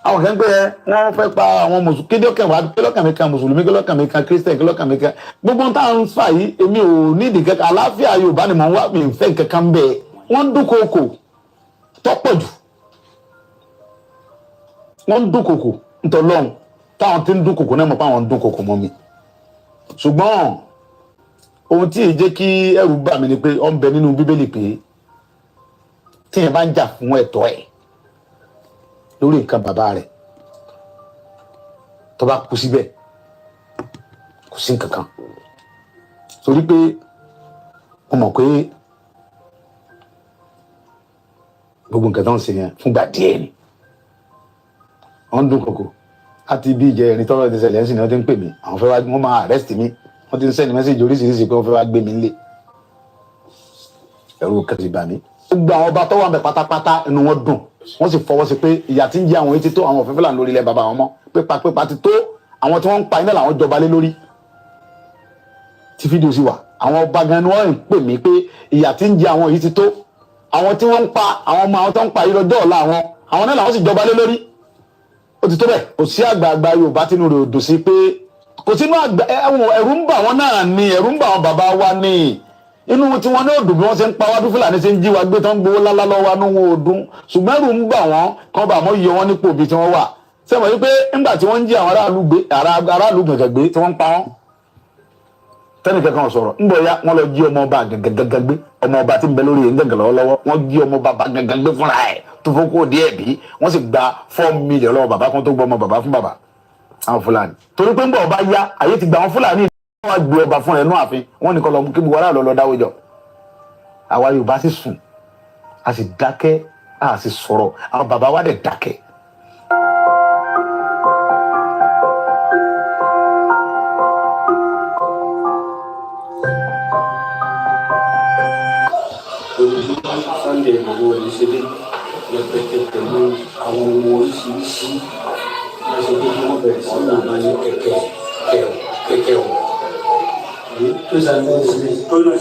àwọn kan pé wọ́n fẹ́ pa àwọn mùsùlùmí kílọ̀kàn mi kan mùsùlùmí kílọ̀kàn mi kan kírísítẹ̀ kílọ̀kàn mi kan gbogbo tá à ń fà yìí èmi ò nídìí kankan àlàáfíà Yorùbá ni mò ń wá mi fẹ́ kankan bẹ́ẹ̀ wọ́n ń dúnkokò tọ́pọ̀ jù wọ́n ń dúnkokò ntọ́lọ́hún táwọn tí ń dúnkokò náà mọ̀ pé àwọn ń dúnkokò mọ́ mi ṣùgbọ́n ohun tí èyí jẹ́ kí ẹ̀rù bà mí ni pé ó ń bẹ nínú Bíbélì pé tí yẹn bá ń jà fún ẹ̀tọ́ ẹ̀ lórí nǹkan bàbá rẹ̀ tó bá kú síbẹ̀ kò sí nǹkan kan torí pé wọ́n mọ̀ pé gbogbo nǹkan tó ń ṣe yẹn fúngbà díẹ̀ ni wọ́n ń dún kòkò láti bí ìjẹ́ ẹni tọ́rọ̀ ti ṣẹlẹ̀ ẹ̀sìn ni wọ́n ti ń pè mí àwọn fẹ́ wá wọ́n máa arrest mi wọ́n ti ń send message oríṣiríṣi pé wọ́n fẹ́ wá gbé mi nílé ẹ̀rù kan ti bà mí. Gbogbo àwọn ọba tó wà ńbẹ̀ pátápátá inú wọn dùn wọ́n sì fọwọ́ sí pé ìyà tí ń jẹ àwọn etí tó àwọn òfin Fúlàní lórí ilẹ̀ bàbá wọn mọ́ pípa ti tó àwọn tí wọ́n ń pa iná làwọn jọba lé lórí tí fídíò sì wà àwọn ọba gan ni wọ́n ń pè mí pé ìyà tí ń jẹ àwọn yìí ti tó àwọn tí wọ́n ń pa àwọn ọmọ àwọn tó ń pa yìí lọ́jọ́ ọ̀la àwọn náà làwọn sì jọba lé lórí ó ti tó bẹ́ẹ̀ kò sí àgbààgbà Yorùbá tínú rẹ̀ ò dùn sí pé kò sínú àgbà ẹ̀rù ń bà wọ́n náà ni ẹ̀rù ń bà wọ́n bàbá wa ni inú tí wọn ní òdùn bí wọn ṣe ń pa wá bí Fúlàní ṣe ń jí wa gbé tán gbowó lálá lọ́wọ́ inú wọn òdùn ṣùgbọ́n ẹ̀rù ń bà wọ́n kán bá mọ́ yọ wọ́n nípò ibi tí wọ́n wà Ṣé mo rí pé nígbà tí wọ́n ń jí àwọn aráàlú gbẹ̀gẹ̀ gbé tí wọ́n ń pa wọ́n tẹ́nìkan kan sọ̀rọ̀ nígbà ya wọ́n lọ jí ọmọ ọba gẹ́gẹ́gẹ́ gbé ọmọ ọba tí ń bẹ lórí yẹn gẹ́gẹ́ lọ́wọ́ wọ́n jí ọmọ ọba gẹ́gẹ́ gbé fúnra ẹ̀ tó fún kó díẹ̀ bí wọ́n sì gba 4 million lọ́wọ́ bàbá kan tó gbọ́ ọmọ bàbá fún bàbá àwọn Fúlàní torí pé ńgbà ọba yá ayé ti gba àwọn Fúlàní wọ́n gbé ọba fúnra ẹ̀ nú ààfin wọ́n ní kọ́ lọ kí gbogbo aráàlú lọ dáwọ́ jọ àwa Yorùbá sì sùn a sì dákẹ́ a sì sọ̀rọ̀ àwọn bàbá wa dẹ̀ dákẹ́. Sunday gbogbo ìṣẹ̀lẹ̀ lẹpẹtẹ pẹ̀lú àwọn ohun oríṣiríṣi láti gbé kí wọ́n bẹ̀rẹ̀ sí náà máa ní kẹ̀kẹ́ ọ̀. tó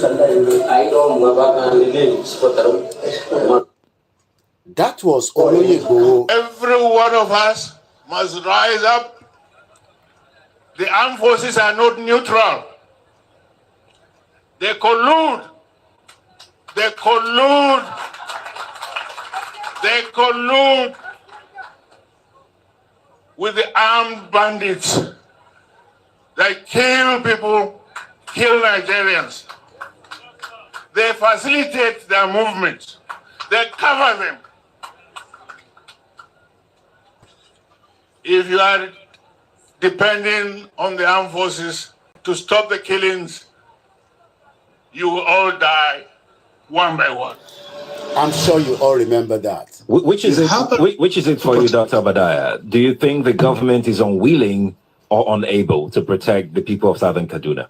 sàlẹ̀ ìlú àìdọ́ ọmọ bàbá kan nílé ìsìkọ̀tàrọ̀. That was Oloye Igboho. Every one of us must rise up. The armed forces are not neutral. They collude. They collude. They collude with the armed bandits. They kill people, kill Nigerians. They facilitate their movement. They cover them. If you are depending on the armed forces to stop the killings, you will all die one by one. I'm sure you all remember that. Which is it for you, Dr. Obadiah? Do you think the government is unwilling or unable to protect the people of Southern Kaduna?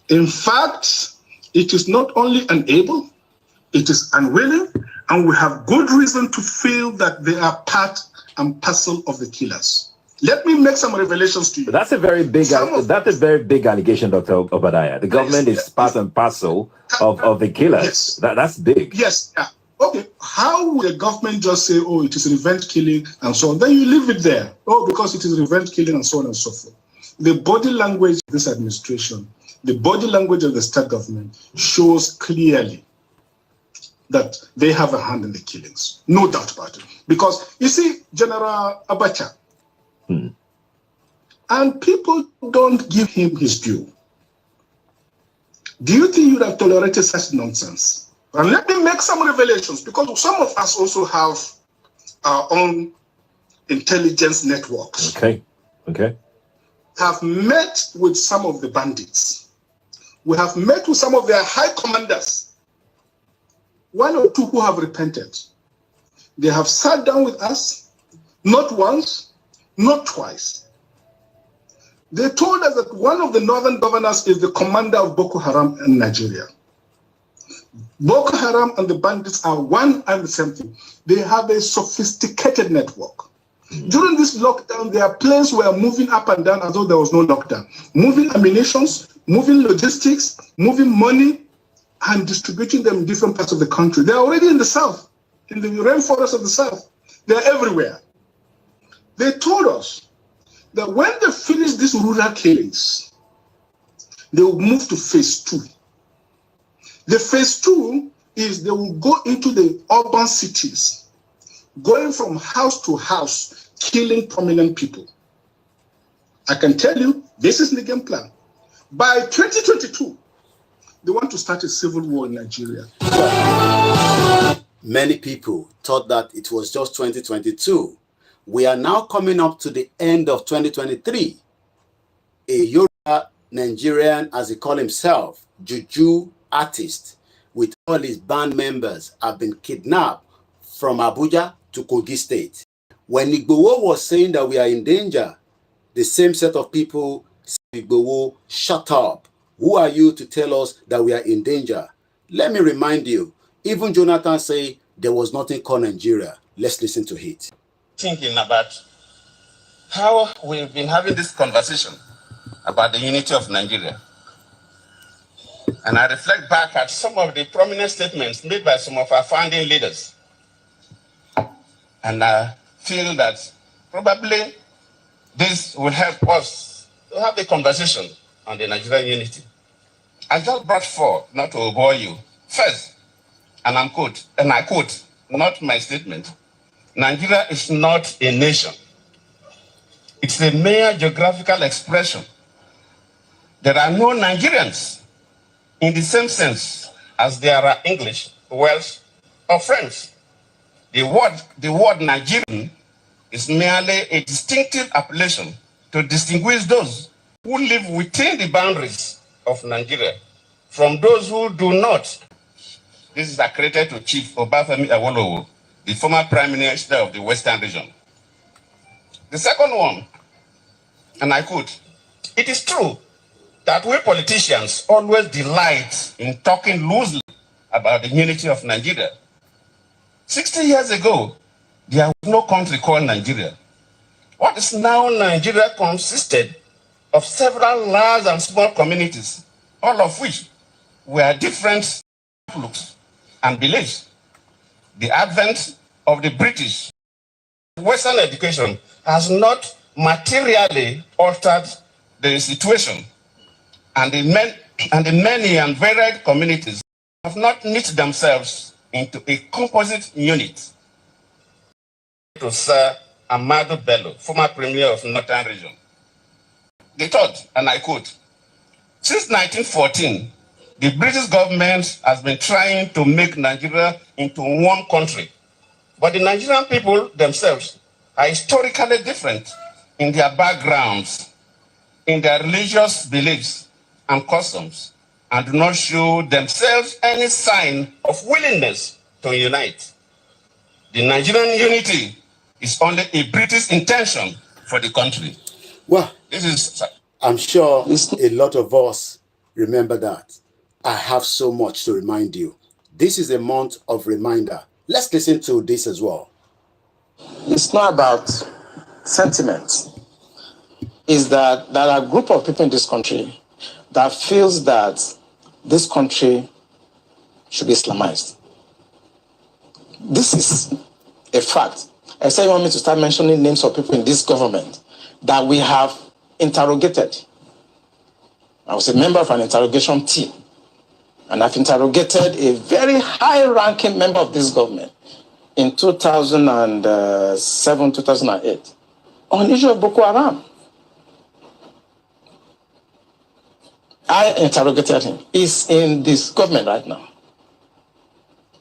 In fact, it is not only unable, it is unwilling, and we have good reason to feel that they are part and parcel of the killers. Let me make some revelations to you. That's a very big allegation, Dr. Obadiah. The government is part and parcel of the killers. Yes. That's big. Yes. Okay. How will the government just say, oh, it is revenge killing and so on? Then you leave it there. Oh, because it is revenge killing and so on and so forth. The body language of this administration, the body language of the state government shows clearly that they have a hand in the killings. No doubt about it. Because, you see, General Abacha, and people don't give him his due. Do you think you would have tolerated such nonsense? And let me make some revelations, because some of us also have our own intelligence networks. Okay. Have met with some of the bandits. We have met with some of their high commanders. 1 or 2 who have repented. They have sat down with us, not once, not twice. They told us that one of the northern governors is the commander of Boko Haram in Nigeria. Boko Haram and the bandits are one and the same thing. They have a sophisticated network. During this lockdown, their planes were moving up and down as though there was no lockdown. Moving ammunitions, moving logistics, moving money, and distributing them in different parts of the country. They're already in the south, in the rainforest of the south. They're everywhere. They told us that when they finish these rural killings, they will move to phase 2. The phase 2 is they will go into the urban cities, going from house to house, killing prominent people. I can tell you, this is the game plan. By 2022, they want to start a civil war in Nigeria. Many people thought that it was just 2022. We are now coming up to the end of 2023. A Yoruba Nigerian, as he called himself, Juju artist, with all his band members, have been kidnapped from Abuja to Kogi State. When Igboho was saying that we are in danger, the same set of people said, Igboho, shut up. Who are you to tell us that we are in danger? Let me remind you, even Jonathan said there was nothing called Nigeria. Let's listen to it. Thinking about how we've been having this conversation about the unity of Nigeria. And I reflect back at some of the prominent statements made by some of our founding leaders. And I feel that probably this will help us to have a conversation on the Nigerian unity. I just brought forth, not to bore you. First, and I quote, not my statement, Nigeria is not a nation. It's a mere geographical expression. There are no Nigerians in the same sense as there are English, Welsh, or French. The word Nigerian is merely a distinctive appellation to distinguish those who live within the boundaries of Nigeria from those who do not. This is accredited to Chief Obafemi Awolowo, the former Prime Minister of the Western region. The second one, and I quote, "It is true that we politicians always delight in talking loosely about the unity of Nigeria. 60 years ago, there was no country called Nigeria. What is now Nigeria consisted of several large and small communities, all of which were different outlooks and beliefs. The advent of the British Western education has not materially altered the situation, and the many and varied communities have not knit themselves into a composite unit." To Sir Amadu Bello, former Premier of Northern Region. The third, and I quote, "Since 1914, the British government has been trying to make Nigeria into one country, but the Nigerian people themselves are historically different in their backgrounds, in their religious beliefs and customs, and do not show themselves any sign of willingness to unite. The Nigerian unity is only a British intention for the country." Well, this is... I'm sure a lot of us remember that. I have so much to remind you. This is a month of reminder. Let's listen to this as well. It's not about sentiment. It's that there are a group of people in this country that feels that this country should be Islamized. This is a fact. I say you want me to start mentioning names of people in this government that we have interrogated. I was a member of an interrogation team, and I've interrogated a very high-ranking member of this government in 2007, 2008 on the issue of Boko Haram. I interrogated him. He's in this government right now.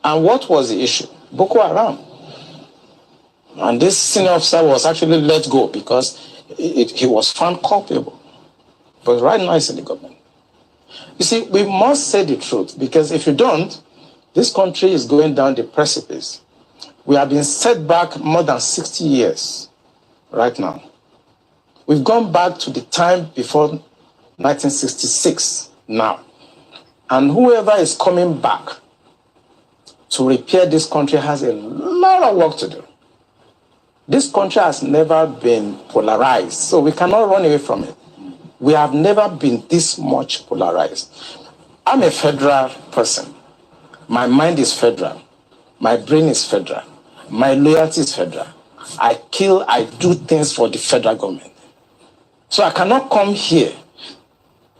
And what was the issue? Boko Haram. And this senior officer was actually let go because he was found culpable. But right now he's in the government. You see, we must say the truth, because if you don't, this country is going down the precipice. We have been set back more than 60 years right now. We've gone back to the time before 1966 now. And whoever is coming back to repair this country has a lot of work to do. This country has never been polarized, so we cannot run away from it. We have never been this much polarized. I'm a federal person. My mind is federal. My brain is federal. My loyalty is federal. I do things for the federal government. So I cannot come here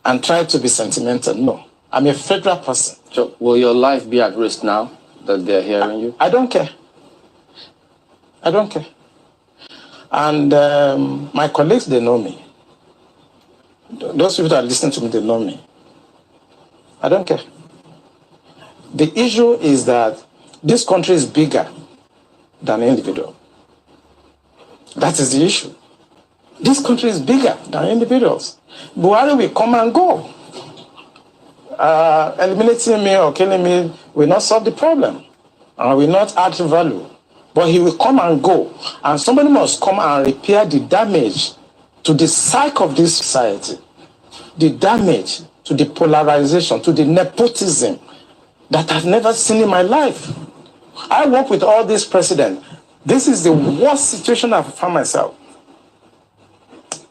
and try to be sentimental. No, I'm a federal person. So will your life be at risk now that they're hearing you? I don't care. I don't care. And my colleagues, they know me. Those people that listen to me, they know me. I don't care. The issue is that this country is bigger than an individual. That is the issue. This country is bigger than individuals. Buhari will come and go. Eliminating me or killing me will not solve the problem and will not add value. But he will come and go. And somebody must come and repair the damage to the psyche of this society, the damage to the polarization, to the nepotism that I've never seen in my life. I work with all these presidents. This is the worst situation I've found myself.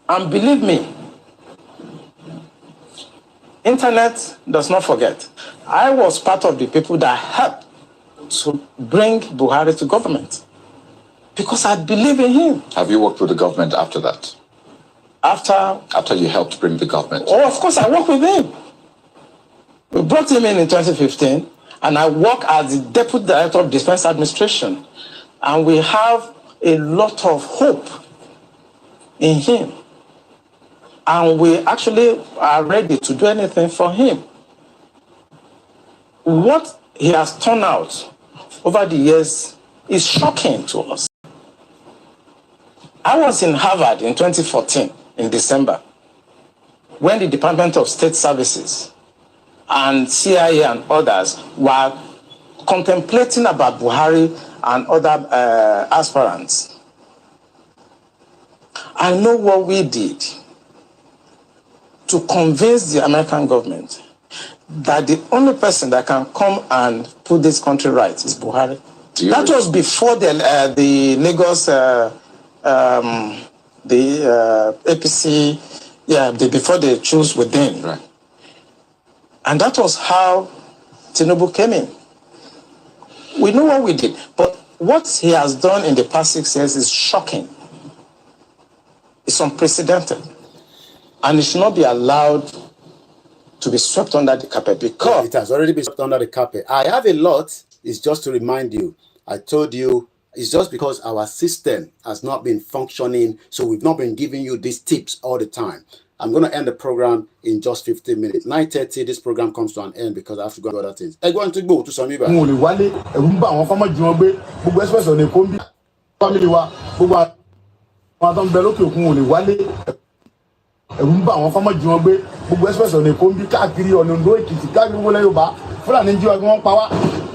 And believe me, internet does not forget. I was part of the people that helped to bring Buhari to government because I believe in him. Have you worked with the government after that? After you helped bring the government? Oh, of course, I worked with him. We brought him in 2015, and I work as the Deputy Director of Defense Administration. And we have a lot of hope in him. And we actually are ready to do anything for him. What he has turned out over the years is shocking to us. I was in Harvard in 2014, in December, when the Department of State Services and CIA and others were contemplating about Buhari and other aspirants. I know what we did to convince the American government that the only person that can come and put this country right is Buhari. That was before the Lagos, APC, before they chose within. Right. And that was how Tinubu came in. We know what we did, but what he has done in the past 6 years is shocking. It's unprecedented. And it should not be allowed to be swept under the carpet because... It has already been swept under the carpet. I have a lot. It's just to remind you. I told you, it's just because our system has not been functioning, so we've not been giving you these tips all the time. I'm going to end the program in just 15 minutes. 9:30, this program comes to an end because I have to go to other things. I want to go to some people.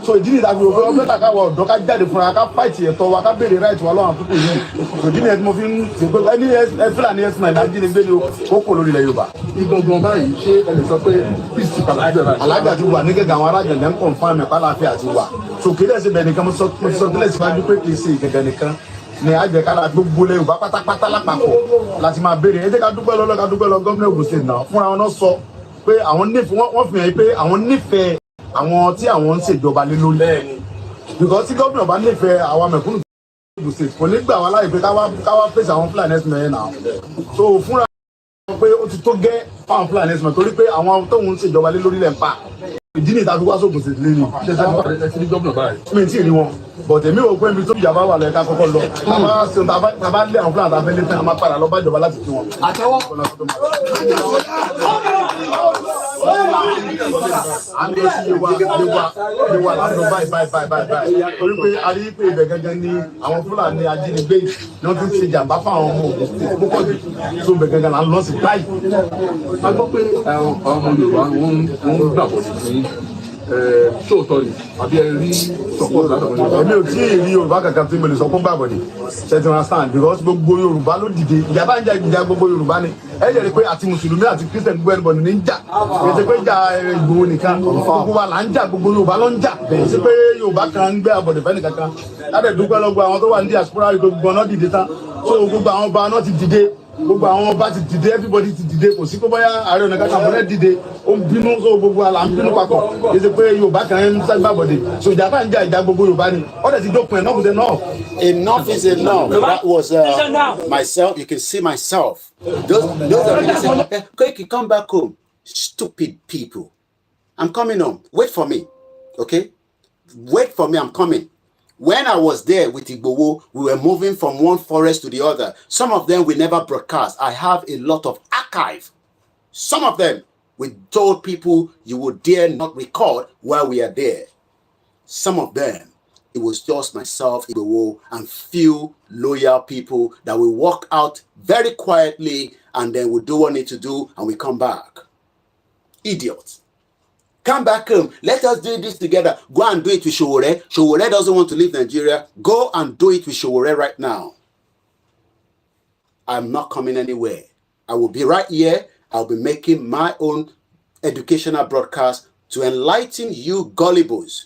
So it didn't that we were better ká do ká jáde fúnra ká fight ẹ̀tọ́ wa ká béèrè right wa lọ́wọ́ àkókò yìí. So didn't mo fi ń ṣe pé ẹni Fúlàní ẹ̀sìn náà jí ni gbé ni ó kò lórí ilẹ̀ Yorùbá. Igangan báyìí ṣé ẹ lè sọ pé peace ti padà bẹ̀rẹ̀. Alájà ti wà ní gẹ́gẹ́ àwọn aráàlú ẹ̀ ń confirm ẹ̀ pálàfẹ́ àti wà. So kéde ẹ̀sìn bẹ̀ nìkan mo sọ kílẹ̀ síwájú pé kì í ṣe ìgẹ̀gẹ̀ nìkan ni àjẹ kára gbogbo ilẹ̀ Yorùbá pátápátá lápapọ̀ láti máa béèrè. Ẹ jẹ́ ká dúpẹ́ lọ gómìnà Ògùn State náà fúnra wọn náà sọ pé àwọn nífẹ̀ẹ́ wọ́n fi hàn pé àwọn nífẹ̀ẹ́ àwọn tí àwọn ń ṣèjọba lé lórí. Because tí gómìnà bá nífẹ̀ẹ́ àwọn mẹ̀kúnnù Ògùn State kò ní gbà wá láì pé káwá fèsì àwọn Fúlàní ẹ̀sìn mẹ́rin náà. So fúnra wọn pé ó ti tó gẹ́ fáwọn Fúlàní ẹ̀sìn mẹ́rin torí pé àwọn tóun ń ṣèjọba lé lórí lẹ̀ ń pa. Ìdí ni ìtàkùn wá sókùn sí lé ní. Mi tí ì rí wọn but èmi ò pé ibi tó ìjàmbá wà lẹ́ka kọ́kọ́ lọ. Tàbá lé àwọn Fúlàní àtàfẹ́ lé tán a máa padà lọ bá ìjọba láti fi wọn. Àtẹwọ́. Àndó sí Yewa lánàá báyìí. Torí pé a rí pé ibẹ̀ gẹ́gẹ́ ní àwọn Fúlàní ajínigbé ni wọ́n tún ṣe jàmbá fáwọn ọmọ Ògùn State púpọ̀ jù. So ibẹ̀ gẹ́gẹ́ là ń lọ sí báyìí. A gbọ́ pé ọmọ Yorùbá wọ́n gbàgbọ́ sí sóòtọ́ ni àbí ẹ rí support látọ̀wọ́ Yorùbá. Èmi ò tí ì rí Yorùbá kankan tí mo lè sọ fún gbàgbọ́ ni ṣe ti understand because gbogbo Yorùbá ló dìde ìjàmbá ń jà ìjà gbogbo Yorùbá ni ẹ jẹ́ rí pé àti mùsùlùmí àti Christian gbogbo ẹnìbọn ní ń jà ètò pé jà Ìgbòho nìkan gbogbo wa là ń jà gbogbo Yorùbá ló ń jà èsì pé Yorùbá kan ń gbé àbọ̀dẹ̀ fẹ́ nìkan kan láti dúpẹ́ lọ́gbọ́ àwọn tó wà ní diaspora gbogbo náà dìde tán so gbogbo àwọn ọba náà ti dìde gbogbo àwọn ọba ti dìde everybody ti dìde kò sí pé bóyá Ààrẹ Ọ̀nà Kakanfò náà dìde ó ń bínú so gbogbo àlà ń bínú papọ̀ èsì pé Yorùbá kan ń sábàbọ̀dẹ̀ so ìjà bá ń jà ìjà gbogbo Yorùbá ni ọ̀dẹ̀ ti dópin ẹ̀ náà kò dé náà. Enough is enough. That was myself. You can see myself. Those are really saying, "Quick, come back home." Stupid people. I'm coming home. Wait for me, okay? Wait for me. I'm coming. When I was there with Igboho, we were moving from one forest to the other. Some of them we never broadcast. I have a lot of archive. Some of them we told people you would dare not record while we are there. Some of them, it was just myself, Igboho, and few loyal people that will walk out very quietly and then we'll do what we need to do and we come back. Idiots. Come back home. Let us do this together. Go and do it with Sowore. Sowore doesn't want to leave Nigeria. Go and do it with Sowore right now. I'm not coming anywhere. I will be right here. I'll be making my own educational broadcast to enlighten you gullibles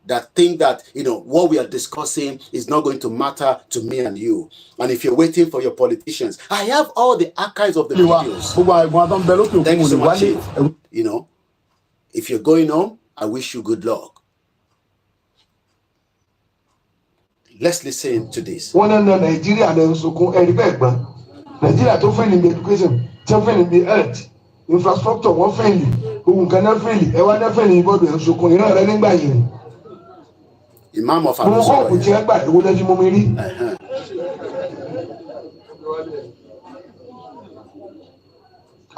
that think that, what we are discussing is not going to matter to me and you. And if you're waiting for your politicians, I have all the archives of the videos. Thank you so much, Chief. If you're going home, I wish you good luck. Let's listen to this. Nigeria to fail in education, to fail in the health, infrastructure, one fail, who cannot fail, and one fail in body, and so can you running by him. Imam of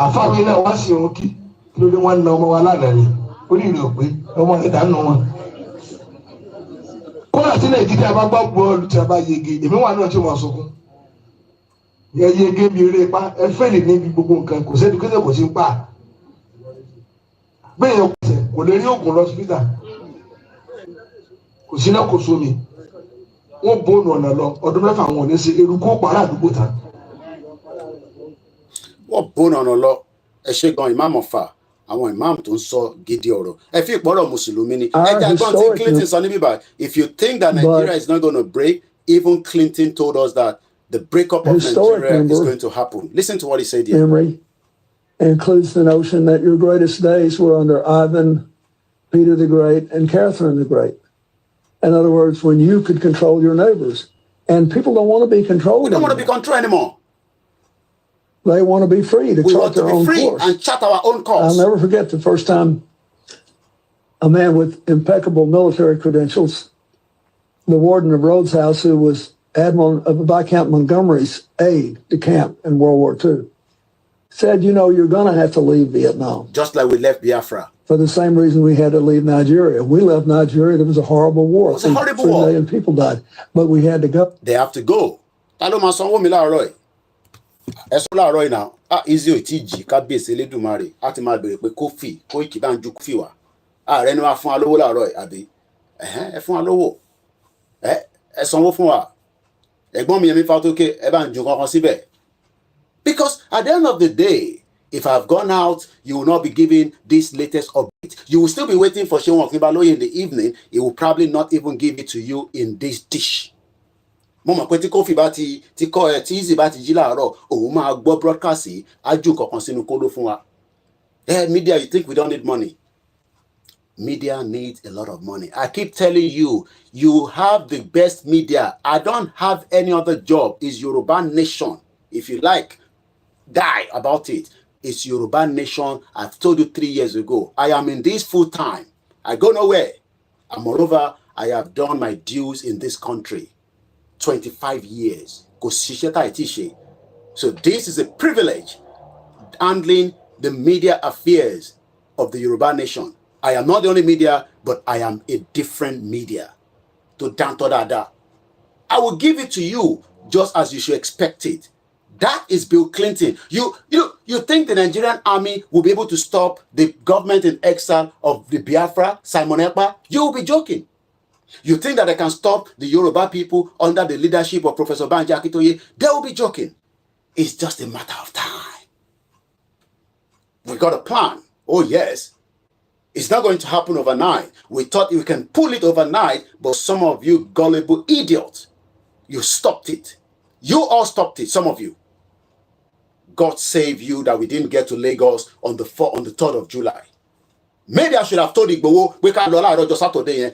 àfáàmì náà wá sí òun kí lórí wọn na ọmọ wa lánàá ni ó ní ìrò pé ọmọ rẹ̀ dànù wọn. kódà tí nàìjíríà bá gbá bọ́ọ̀lù tí a bá yege èmi wà náà tí wọ́n sunkún yege bí eré pa ẹ fẹ́lẹ̀ níbi gbogbo nǹkan kò sẹ́ni kéde kò sí ń pa gbẹ̀yìn kò lè rí oògùn lọ síbítà kò sí náà kò sómi wọ́n bóònù ọ̀nà lọ ọdún mẹ́fà wọn ò ní ṣe eruku pàrọ̀ àdúgbò tán. wọ́n bóònù ọ̀nà lọ ẹ ṣe gan ìmáàmù ọ̀fà àwọn ìmáàmù tó ń sọ gidi ọ̀rọ̀ ẹ fi ìpọ́nrọ̀ mùsùlùmí ni ẹ jẹ́ àgbọ̀n tí Clinton sọ níbí báyìí if you think that Nigeria is not going to break, even Clinton told us that the breakup of Nigeria is going to happen. Listen to what he said here. Memory includes the notion that your greatest days were under Ivan, Peter the Great, and Catherine the Great. In other words, when you could control your neighbors. And people don't want to be controlled. We don't want to be controlled anymore. They want to be free to chart their own course. We want to be free and chart our own course. I'll never forget the first time a man with impeccable military credentials, the warden of Rhodes House, who was Admiral of Viscount Montgomery's aide de camp in World War II, said, you know, you're going to have to leave Vietnam. Just like we left Biafra. For the same reason we had to leave Nigeria. We left Nigeria. There was a horrible war. It was a horrible war. 3 million people died. But we had to go. They have to go. Now. Easy OTG, kábíyèsí Elédùmarè, a ti máa bèrè pé Kofi, Koiki bá ń ju Kofi wá. Ààrẹ ni wá fún wa lówó láàárọ̀ yìí, àbí? Ẹ fún wa lówó. Ẹ sanwó fún wa. Ẹ̀gbọ́n mi Yẹmí Fátókè, ẹ bá ń ju kankan síbẹ̀. Because at the end of the day, if I've gone out, you will not be given this latest update. You will still be waiting for Seun Okinbaloye in the evening. He will probably not even give it to you in this dish. Mo mọ̀ pé tí Kofi bá ti kọ́ ẹ tí Easy bá ti jí láàárọ̀ òun máa gbọ́ broadcast yìí ájú kankan sínú kóló fún wa. Media, you think we don't need money? Media needs a lot of money. I keep telling you, you have the best media. I don't have any other job. It's Yoruba Nation. If you like, die about it. It's Yoruba Nation. I've told you 3 years ago. I am in this full time. I go nowhere. And moreover, I have done my dues in this country. 25 years. So this is a privilege, handling the media affairs of the Yoruba Nation. I am not the only media, but I am a different media. I will give it to you just as you should expect it. That is Bill Clinton. You think the Nigerian army will be able to stop the government in exile of the Biafra, Simon Ekpa? You will be joking. You think that they can stop the Yoruba people under the leadership of Professor Banji Akintoye? They will be joking. It's just a matter of time. We got a plan. Oh, yes. It's not going to happen overnight. We thought we can pull it overnight, but some of you gullible idiots, you stopped it. You all stopped it, some of you. God save you that we didn't get to Lagos on the 3rd of July. Maybe I should have told Igboho, we can't allow just Saturday,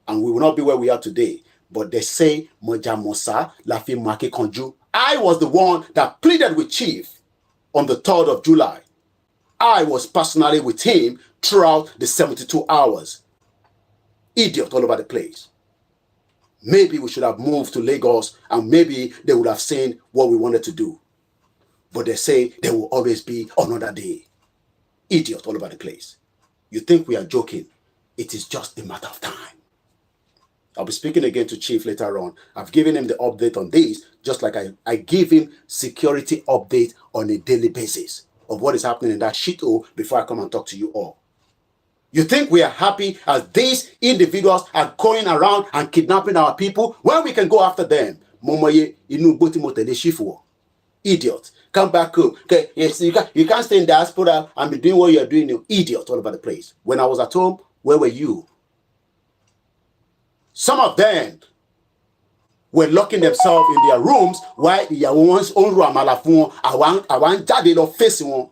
and we will not be where we are today. But they say, Moja Lafi Maki Konju. I was the one that pleaded with Chief on the 3rd of July. I was personally with him throughout the 72 hours. Idiot all over the place. Maybe we should have moved to Lagos and maybe they would have seen what we wanted to do. But they say there will always be another day. Idiot all over the place. You think we are joking? It is just a matter of time. I'll be speaking again to Chief later on. I've given him the update on this, just like I give him security update on a daily basis of what is happening in that shithole before I come and talk to you all. You think we are happy as these individuals are going around and kidnapping our people when we can go after them? Idiot. Come back home. Okay, yes, you can't stay in diaspora and be doing what you're doing, you idiot all over the place. When I was at home, where were you? Some of them were locking themselves in their rooms while the ones on Ramalafun, I want Jade of facing one.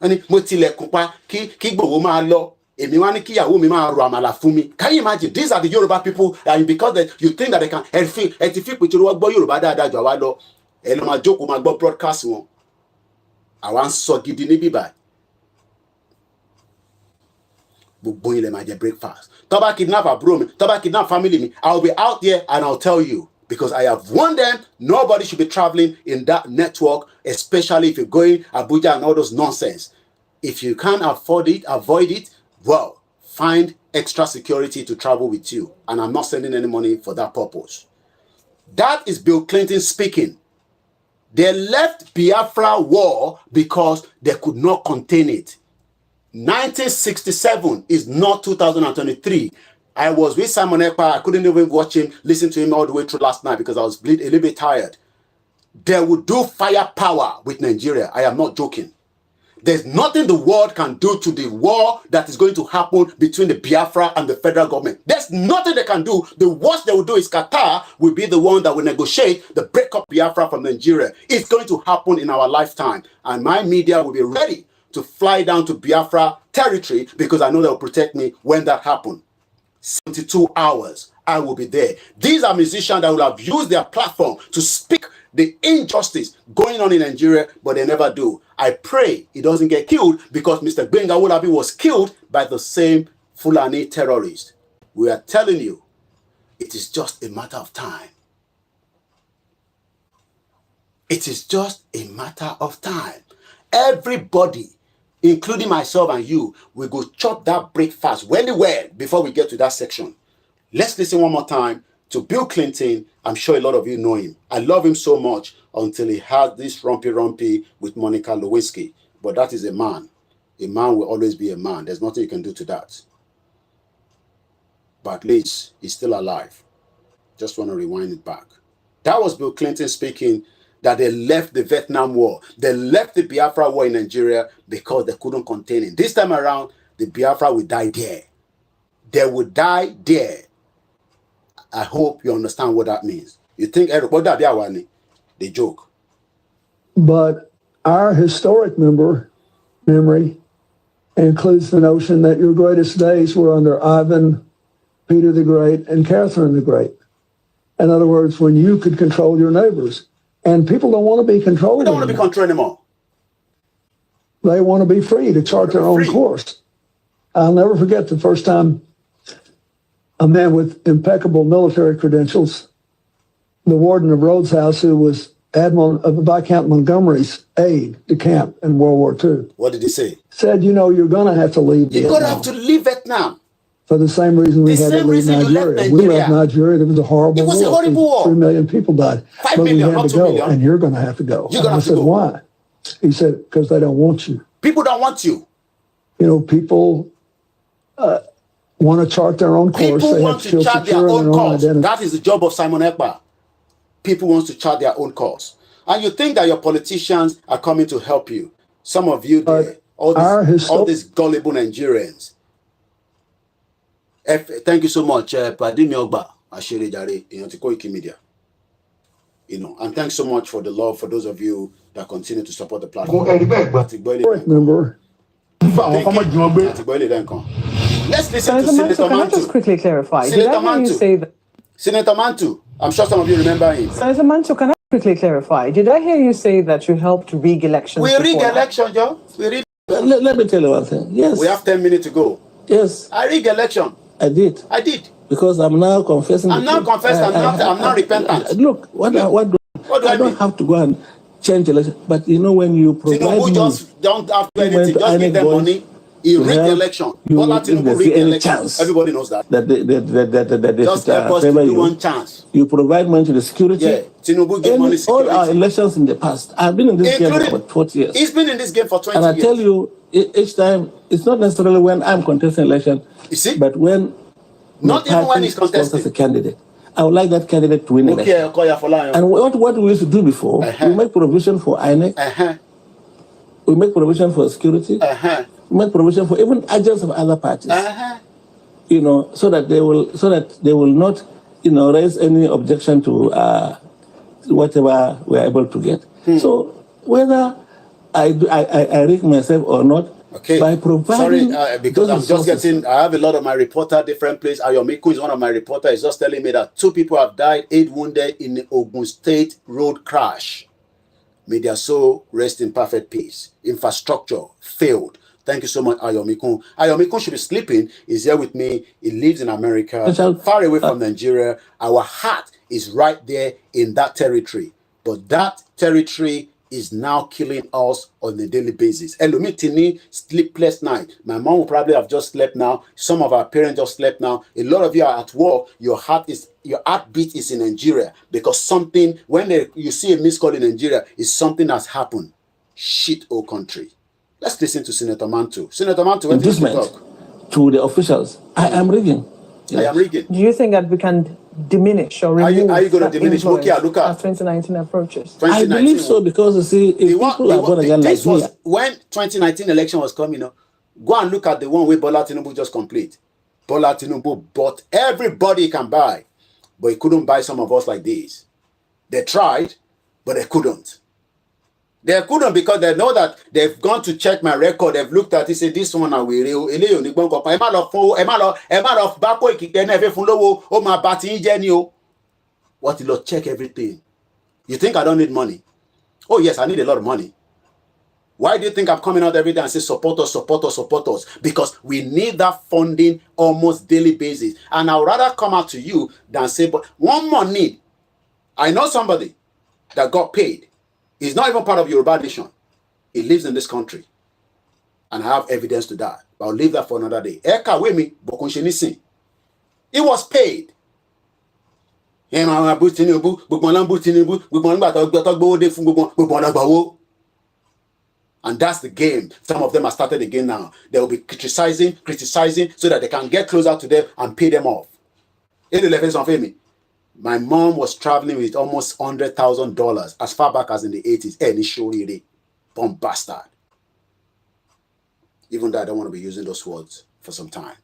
And Motile Kupa, Kigbo Malo, Emiwaniki, Awumima, Ramalafumi. Can you imagine? These are the Yoruba people, and because you think that they can edify with Yoruba Yoruba Jawado. Ẹ lọ máa jókòó máa gbọ́ broadcast wọn. Àwa ń sọ gidi níbí báyìí. Gbogbo yín lẹ máa jẹ breakfast. Tó bá kidnap àbúrò mi, tó bá kidnap family mi, I will be out there and I'll tell you. Because I have warned them, nobody should be traveling in that network, especially if you're going Abuja and all those nonsense. If you can't afford it, avoid it, well, find extra security to travel with you. And I'm not sending any money for that purpose. That is Bill Clinton speaking. They left Biafra war because they could not contain it. 1967 is not 2023. I was with Simon Ekpa. I couldn't even watch him, listen to him all the way through last night because I was a little bit tired. They would do firepower with Nigeria. I am not joking. There's nothing the world can do to the war that is going to happen between the Biafra and the federal government. There's nothing they can do. The worst they will do is Qatar will be the one that will negotiate the breakup Biafra from Nigeria. It's going to happen in our lifetime. And my media will be ready to fly down to Biafra territory because I know they'll protect me when that happens. 72 hours, I will be there. These are musicians that will have used their platform to speak the injustice going on in Nigeria, but they never do. I pray he doesn't get killed because Mr. Gbenga Wolabi was killed by the same Fulani terrorist. We are telling you, it is just a matter of time. It is just a matter of time. Everybody, including myself and you, will go chop that breakfast really well before we get to that section. Let's listen one more time to Bill Clinton. I'm sure a lot of you know him. I love him so much until he had this rumpy with Monica Lewinsky. But that is a man. A man will always be a man. There's nothing you can do to that. But at least he's still alive. Just want to rewind it back. That was Bill Clinton speaking that they left the Vietnam War. They left the Biafra War in Nigeria because they couldn't contain it. This time around, the Biafra will die there. They will die there. I hope you understand what that means. You think everybody, they joke. But our historic memory includes the notion that your greatest days were under Ivan, Peter the Great, and Catherine the Great. In other words, when you could control your neighbors. And people don't want to be controlled. They don't want to be controlled anymore. They want to be free to chart their own course. I'll never forget the first time a man with impeccable military credentials, the warden of Rhodes House, who was Admiral of Viscount Montgomery's aide de camp in World War II. What did he say? Said, you know, you're going to have to leave Vietnam. You're going to have to leave Vietnam. For the same reason we had to leave Nigeria. We left Nigeria. It was a horrible war. It was a horrible war. 3 million people died. 5 million, we had to go, and you're going to have to go. You're going to have to go. Why? He said, because they don't want you. People don't want you. You know, people want to chart their own course. People they want have to to chart their own course. Identity. That is the job of Simon Ekpa. People want to chart their own course. And you think that your politicians are coming to help you. Some of you there, all these gullible Nigerians. Thank you so much, Padimi Ogba, Ashiri Jare, Koiki Media. You know, and thanks so much for the love for those of you that continue to support the platform. Remember. Let's listen to Senator Can I Mantu. just quickly clarify? Senator Did I hear you Mantu. say that? Senator Mantu. I'm sure some of you remember him. Senator Mantu, can I quickly clarify? Did I hear you say that you helped rig elections? We rig election, Joe. We rig. Let me tell you one thing. Yes. We have 10 minutes to go. Yes. I rig election. I did. I did. Because I'm now confessing. I'm now confessed. I'm not repentant. Look, what do I don't have to go and change election. But you know, when you provide Tinubu just don't have to do anything. Just give them money. He rigged the election. Bola Tinubu rigged the election. Everybody knows that. That just help us to do one chance. You provide money to the security. Yeah, Tinubu give money security. All our elections in the past. I've been in this game for 20 years. He's been in this game for 20 years. And I tell you, each time, it's not necessarily when I'm contesting election. You see? But when not even when he's contesting as a candidate. I would like that candidate to win election. And what we used to do before, we make provision for INEC. We make provision for security. We make provision for even agents of other parties. You know, so that they will not, you know, raise any objection to whatever we are able to get. So whether I rig myself or not, by providing. Sorry, because I'm just getting. I have a lot of my reporter, different place. Ayomiku is one of my reporters. He's just telling me that 2 people have died, 8 wounded in the Ogun State road crash. May their soul rest in perfect peace. Infrastructure failed. Thank you so much, Ayomikun. Ayomikun should be sleeping. He's here with me. He lives in America, far away from Nigeria. Our heart is right there in that territory. But that territory is now killing us on a daily basis. Elomitini, sleepless night. My mom will probably have just slept now. Some of our parents just slept now. A lot of you are at work. Your heartbeat is in Nigeria because something, when you see a missed call in Nigeria, is something has happened. Shit, oh country. Let's listen to Senator Mantu. Senator Mantu, when did you talk? To the officials. I am rigging. Yes. I am rigging. Do you think that we can diminish or remove are you going to diminish? Look as 2019 approaches? 2019. I believe so because you see, if people are going to get like this was when 2019 election was coming. Go and look at the one where Bola Tinubu just complete. Bola Tinubu bought everybody he can buy, but he couldn't buy some of us like this. They tried, but they couldn't. They couldn't because they know that they've gone to check my record. They've looked at it, say this one I will. What you check everything? You think I don't need money? Oh yes, I need a lot of money. Why do you think I'm coming out every day and say support us, support us, support us? Because we need that funding almost daily basis. And I would rather come out to you than say, but one more need. I know somebody that got paid. He's not even part of Yoruba Nation. He lives in this country. And I have evidence to that. But I'll leave that for another day. He was paid. And that's the game. Some of them have started again now. They will be criticizing, so that they can get closer to them and pay them off. My mom was traveling with almost $100,000 as far back as in the 80s. Any show really, bomb bastard. Even though I don't want to be using those words for some time.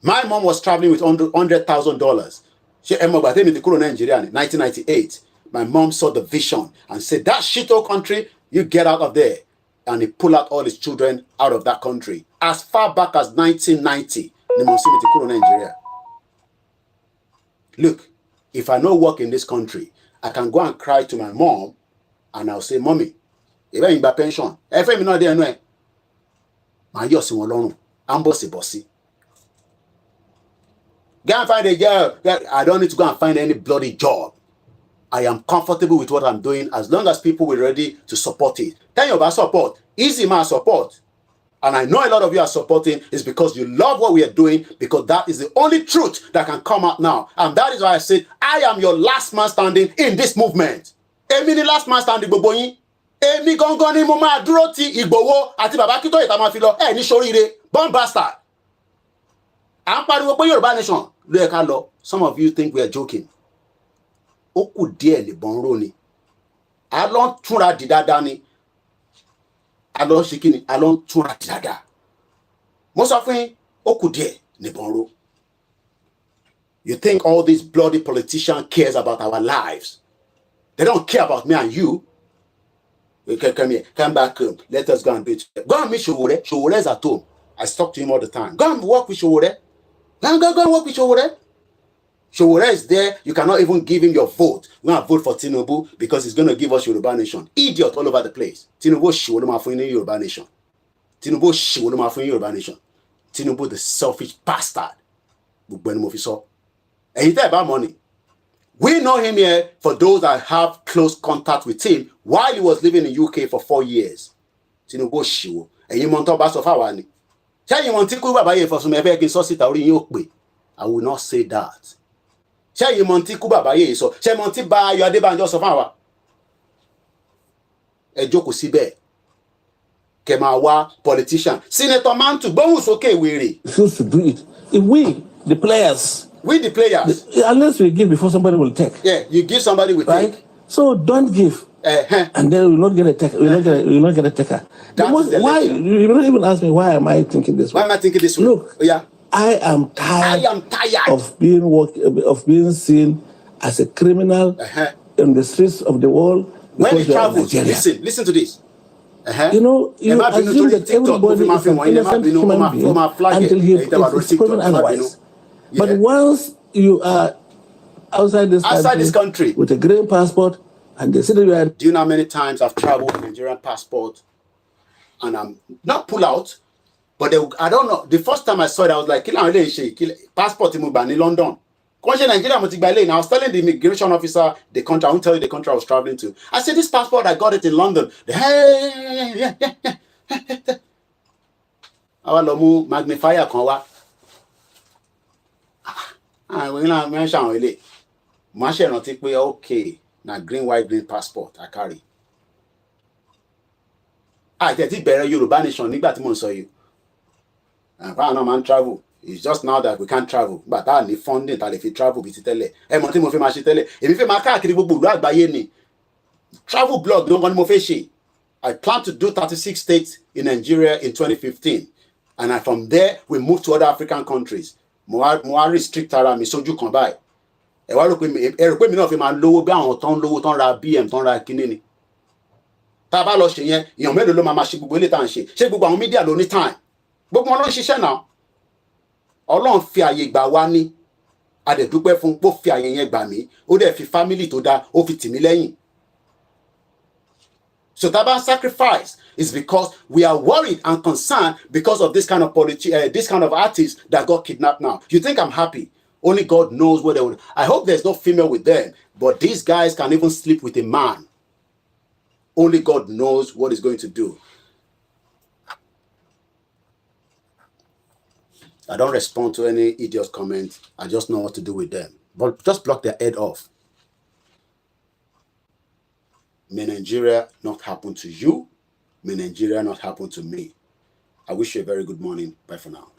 My mom was traveling with $100,000. She Nigeria in 1998. My mom saw the vision and said, that shit-hole country, you get out of there. And he pulled out all his children out of that country. As far back as 1990, Nigeria. Look, if I no work in this country, I can go and cry to my mom and I'll say, Mommy, if I'm in pension, if I'm not there, no, my yours alone, I'm bossy. Go and find a girl. I don't need to go and find any bloody job. I am comfortable with what I'm doing as long as people were ready to support it. Tell you about support. Easy man support. And I know a lot of you are supporting is because you love what we are doing, because that is the only truth that can come out now. And that is why I said, I am your last man standing in this movement. Emi ni last man standing gbogbo yin. Emi gangan ni mo ma dúró ti Igboho àti Baba Kito ita ma fi lọ. Ni sorire, bomb bastard. À ń pariwo pé Yorùbá nation ló yẹ ká lọ. Some of you think we are joking. Ó kù díẹ̀ ní bonro ni. A lọ túnra di dáadáa ni. Alon shikini, alon túnra di dáadáa. Mo sọ fún yín, ó kù díẹ̀ ní bonro. You think all these bloody politicians cares about our lives? They don't care about me and you. You can come here, come back home. Let us go and do it. Go and meet Showore. Showore is at home. I talk to him all the time. Go and work with Showore. Go and work with Showore. Showore is there. You cannot even give him your vote. We're going to vote for Tinubu because he's going to give us Yoruba Nation. Idiot all over the place. Tinubu Showore for Yoruba Nation. Tinubu Showore for Yoruba Nation. Tinubu the selfish bastard. And he talk about money. We know him here for those that have close contact with him while he was living in UK for 4 years. Tinubu Showore. And you want to talk about ni. Tell you want to go back for some ever against us. I will not say that. Tell you want to go back so. Tell you want to buy your Adebanjo of our. A joke sibe. Kemawa politician. Senator Mantu, bonus okay, weary. Refuse to do it. If we, the players. Unless we give before somebody will take. Yeah, you give somebody will right? Take. So don't give. And then we will not get a taker. We will not get a taker. Why? You don't even ask me why am I thinking this way. Why am I thinking this way? Look, I am tired of being seen as a criminal in the streets of the world. When he travels, listen to this. You know, you assume that everybody is an innocent human being until he is proven otherwise. But once you are outside this country with a green passport, and they say that you are... Do you know how many times I've traveled with a Nigerian passport and I'm not pull out, but I don't know. The first time I saw it, I was like, passport in London. Nigeria, I was telling the immigration officer the country. I won't tell you the country I was traveling to. I said, this passport, I got it in London. I want to magnifier. Okay, now green, white, green passport I carry. I tell you, better Yoruba nation, nígbà tí mo sọ you. And no man travel. It's just now that we can't travel. But I need funding that if you travel, we tell it. Mo ti mo fi ma ṣe tẹ́lẹ̀. Èmi fẹ́ máa káàkiri gbogbo ìlú àgbáyé ni. Travel blog no one mo fẹ́ ṣe. I plan to do 36 states in Nigeria in 2015. And from there, we move to other African countries. Mo wá restrict ara mi sójú kan báyìí. Ẹ wá rò pé mi náà fi máa lówó bí àwọn tán lówó tán ra BM tán ra kíní ni. Tá bá lọ ṣe yẹn, èèyàn mélòó ló máa ṣe gbogbo ilé tá à ń ṣe. Ṣé gbogbo àwọn mídíà ló ní time? Gbogbo wọn ló ń ṣiṣẹ́ náà. Ọlọ́run fi àyè gbà wá ní. A dẹ̀ dúpẹ́ fún pé ó fi àyè yẹn gbà mí. Ó dẹ̀ fi family tó dáa, ó fi tì mí lẹ́yìn. So that sacrifice is because we are worried and concerned because of this kind of this kind of artists that got kidnapped now. You think I'm happy? Only God knows what they would. I hope there's no female with them, but these guys can even sleep with a man. Only God knows what he's going to do. I don't respond to any idiot comments. I just know what to do with them. But just block their head off. May Nigeria not happen to you. May Nigeria not happen to me. I wish you a very good morning. Bye for now.